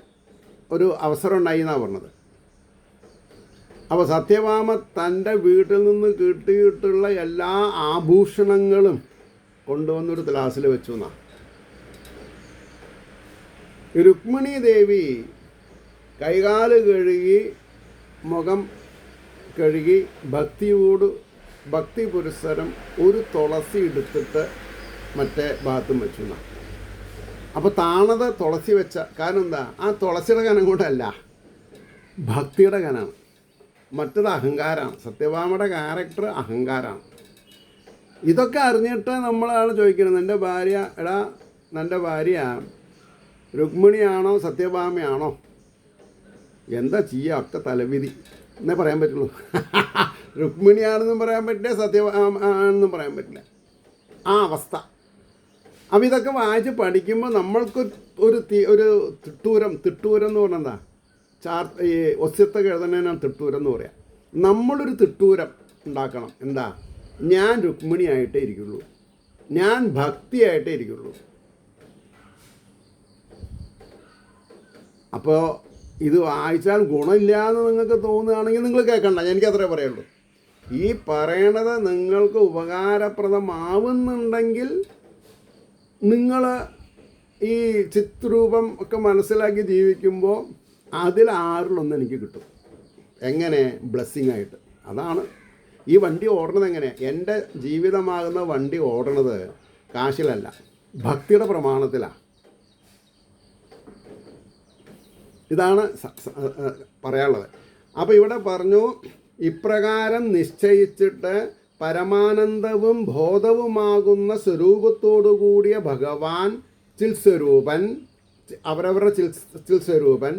Speaker 1: ഒരു അവസരം ഉണ്ടായി എന്നാണ് പറഞ്ഞത്. അപ്പോൾ സത്യഭാമ തൻ്റെ വീട്ടിൽ നിന്ന് കിട്ടിയിട്ടുള്ള എല്ലാ ആഭൂഷണങ്ങളും കൊണ്ടുവന്നൊരു ത്ലാസിൽ വെച്ചു എന്നാണ്. രുക്മിണി ദേവി കൈകാല് കഴുകി മുഖം കഴുകി ഭക്തി പുരസ്സരം ഒരു തുളസി എടുത്തിട്ട് മറ്റേ ഭാഗത്തും വെച്ചു എന്നാണ്. അപ്പോൾ താണത് തുളസി വെച്ച കാരണം എന്താ? ആ തുളസിയുടെ കനം കൊണ്ടല്ല, ഭക്തിയുടെ കനാണ്. മറ്റത് അഹങ്കാരമാണ്. സത്യഭാമയുടെ ക്യാരക്ടർ അഹങ്കാരമാണ്. ഇതൊക്കെ അറിഞ്ഞിട്ട് നമ്മളാണ് ചോദിക്കുന്നത്, എൻ്റെ ഭാര്യ എൻ്റെ ഭാര്യ രുക്മിണിയാണോ സത്യഭാമയാണോ? എന്താ ചെയ്യുക, ഒക്കെ തലവിധി എന്നേ പറയാൻ പറ്റുള്ളൂ. രുക്മിണിയാണെന്നും പറയാൻ പറ്റില്ല, സത്യഭാമയാണെന്നും പറയാൻ പറ്റില്ല. ആ അവസ്ഥ. അപ്പം ഇതൊക്കെ വായിച്ച് പഠിക്കുമ്പോൾ നമ്മൾക്ക് ഒരു തിട്ടൂരം എന്ന് പറഞ്ഞാൽ എന്താ? ഈ ഒസ്യത്തൊക്കെ എഴുതുന്നതിനാണ് തിട്ടൂരം എന്ന് പറയാം. നമ്മളൊരു തിട്ടൂരം ഉണ്ടാക്കണം. എന്താ? ഞാൻ രുക്മിണിയായിട്ടേ ഇരിക്കുള്ളൂ, ഞാൻ ഭക്തിയായിട്ടേ ഇരിക്കുള്ളൂ. അപ്പോൾ ഇത് വായിച്ചാൽ ഗുണമില്ല എന്ന് നിങ്ങൾക്ക് തോന്നുകയാണെങ്കിൽ നിങ്ങൾ കേൾക്കണ്ട, എനിക്കത്രേ പറയുള്ളൂ. ഈ പറയണത് നിങ്ങൾക്ക് ഉപകാരപ്രദമാവുന്നുണ്ടെങ്കിൽ നിങ്ങൾ ഈ ചിത്രൂപം ഒക്കെ മനസ്സിലാക്കി ജീവിക്കുമ്പോൾ അതിൽ ആറിലൊന്ന് എനിക്ക് കിട്ടും. എങ്ങനെ? ബ്ലെസ്സിങ് ആയിട്ട്. അതാണ് ഈ വണ്ടി ഓടണത്. എങ്ങനെ? എൻ്റെ ജീവിതമാകുന്ന വണ്ടി ഓടണത് കാശിലല്ല, ഭക്തിയുടെ പ്രമാണത്തിലാണ്. ഇതാണ് പറയാനുള്ളത്. അപ്പോൾ ഇവിടെ പറഞ്ഞു, ഇപ്രകാരം നിശ്ചയിച്ചിട്ട് പരമാനന്ദവും ബോധവുമാകുന്ന സ്വരൂപത്തോടു കൂടിയ ഭഗവാൻ ചിൽസ്വരൂപൻ, അവരവരുടെ ചിൽസ്വരൂപൻ.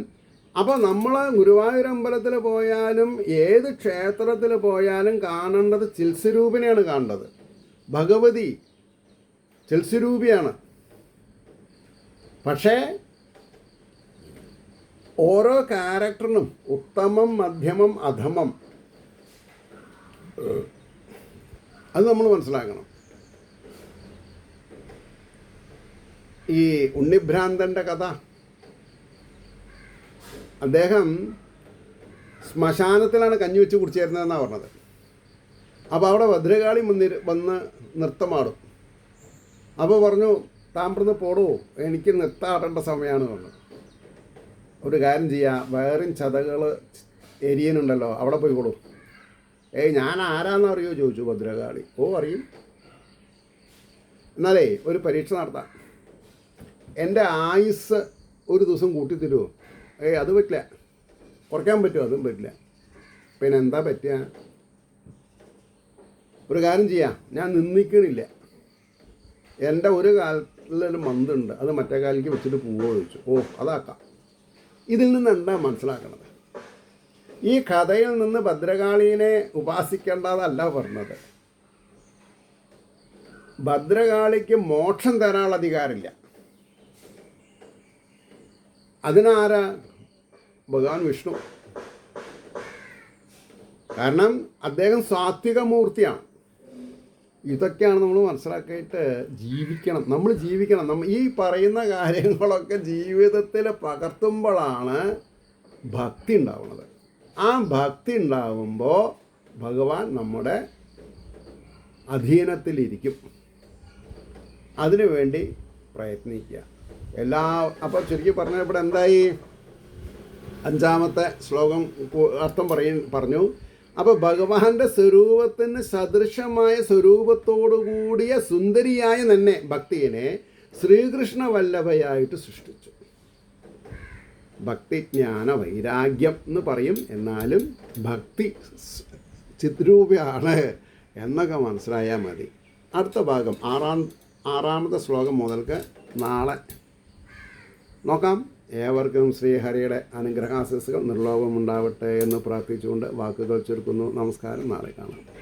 Speaker 1: അപ്പോൾ നമ്മൾ ഗുരുവായൂർ അമ്പലത്തിൽ പോയാലും ഏത് ക്ഷേത്രത്തിൽ പോയാലും കാണേണ്ടത് ചിൽസ്വരൂപിനെയാണ് കാണേണ്ടത്. ഭഗവതി ചിൽസ്വരൂപിയാണ്. പക്ഷേ ഓരോ ക്യാരക്ടറിനും ഉത്തമം, മധ്യമം, അധമം, അത് നമ്മൾ മനസ്സിലാക്കണം. ഈ ഉണ്ണിഭ്രാന്തൻ്റെ കഥ, അദ്ദേഹം ശ്മശാനത്തിലാണ് കഞ്ഞി വെച്ച് കുടിച്ചേരുന്നതെന്നാണ് പറഞ്ഞത്. അപ്പോൾ അവിടെ ഭദ്രകാളി വന്ന് നൃത്തമാടും. അപ്പോൾ പറഞ്ഞു, താമ്പ്രന്ന് പോടോ, എനിക്ക് നൃത്താടേണ്ട സമയമാണ് പറഞ്ഞു. ഒരു കാര്യം ചെയ്യുക, വേറും ചതകൾ എരിയനുണ്ടല്ലോ, അവിടെ പോയിക്കോളൂ. ഞാൻ ആരാന്ന് അറിയോ ചോദിച്ചു ഭദ്രകാളി. ഓ അറിയും. എന്നാലേ ഒരു പരീക്ഷ നടത്താം, എൻ്റെ ആയുസ് ഒരു ദിവസം കൂട്ടിത്തരുമോ? അത് പറ്റില്ല. കുറയ്ക്കാൻ പറ്റുമോ? അതും പറ്റില്ല. പിന്നെ എന്താ പറ്റുക? ഒരു കാര്യം ചെയ്യാം, ഞാൻ നിന്ദിക്കണില്ല, എൻ്റെ ഒരു കാലിലൊരു മന്തുണ്ട്, അത് മറ്റേ കാലിലേക്ക് വെച്ചിട്ട് പോവുകയോ ചോദിച്ചു. ഓ അതാക്കാം. ഇതിൽ നിന്ന് എന്താ മനസ്സിലാക്കണത്? ഈ കഥയിൽ നിന്ന് ഭദ്രകാളീനെ ഉപാസിക്കേണ്ടതല്ല പറഞ്ഞത്. ഭദ്രകാളിക്ക് മോക്ഷം തരാനുള്ള അധികാരമില്ല. അതിനാരാ? ഭഗവാൻ വിഷ്ണു. കാരണം അദ്ദേഹം സാത്വിക മൂർത്തിയാണ്. ഇതൊക്കെയാണ് നമ്മൾ മനസ്സിലാക്കിയിട്ട് ജീവിക്കണം. നമ്മൾ ജീവിക്കണം. ഈ പറയുന്ന കാര്യങ്ങളൊക്കെ ജീവിതത്തിൽ പകർത്തുമ്പോഴാണ് ഭക്തി ഉണ്ടാവുന്നത്. ആ ഭക്തി ഉണ്ടാവുമ്പോൾ ഭഗവാൻ നമ്മുടെ അധീനത്തിലിരിക്കും. അതിനുവേണ്ടി പ്രയത്നിക്കുക. അപ്പോൾ ചുരുക്കി പറഞ്ഞപ്പോൾ എന്തായി? 5-ാമത്തെ ശ്ലോകം അർത്ഥം പറഞ്ഞു. അപ്പോൾ ഭഗവാന്റെ സ്വരൂപത്തിന് സദൃശമായ സ്വരൂപത്തോടു കൂടിയ സുന്ദരിയായ തന്നെ ഭക്തിയെ ശ്രീകൃഷ്ണ വല്ലഭയായിട്ട് സൃഷ്ടിച്ചു. ഭക്തി, ജ്ഞാന, വൈരാഗ്യം എന്ന് പറയും. എന്നാലും ഭക്തി ചിത്രൂപയാണ് എന്നൊക്കെ മനസ്സിലായാൽ മതി. അടുത്ത ഭാഗം 6-ാമത്തെ ശ്ലോകം മുതൽക്ക് നാളെ നോക്കാം. ഏവർക്കും ശ്രീഹരിയുടെ അനുഗ്രഹാശിസ്സുകൾ നിർലോഭമുണ്ടാവട്ടെ എന്ന് പ്രാർത്ഥിച്ചുകൊണ്ട് വാക്കുകൾ ചുരുക്കുന്നു. നമസ്കാരം. നാളെ കാണാം.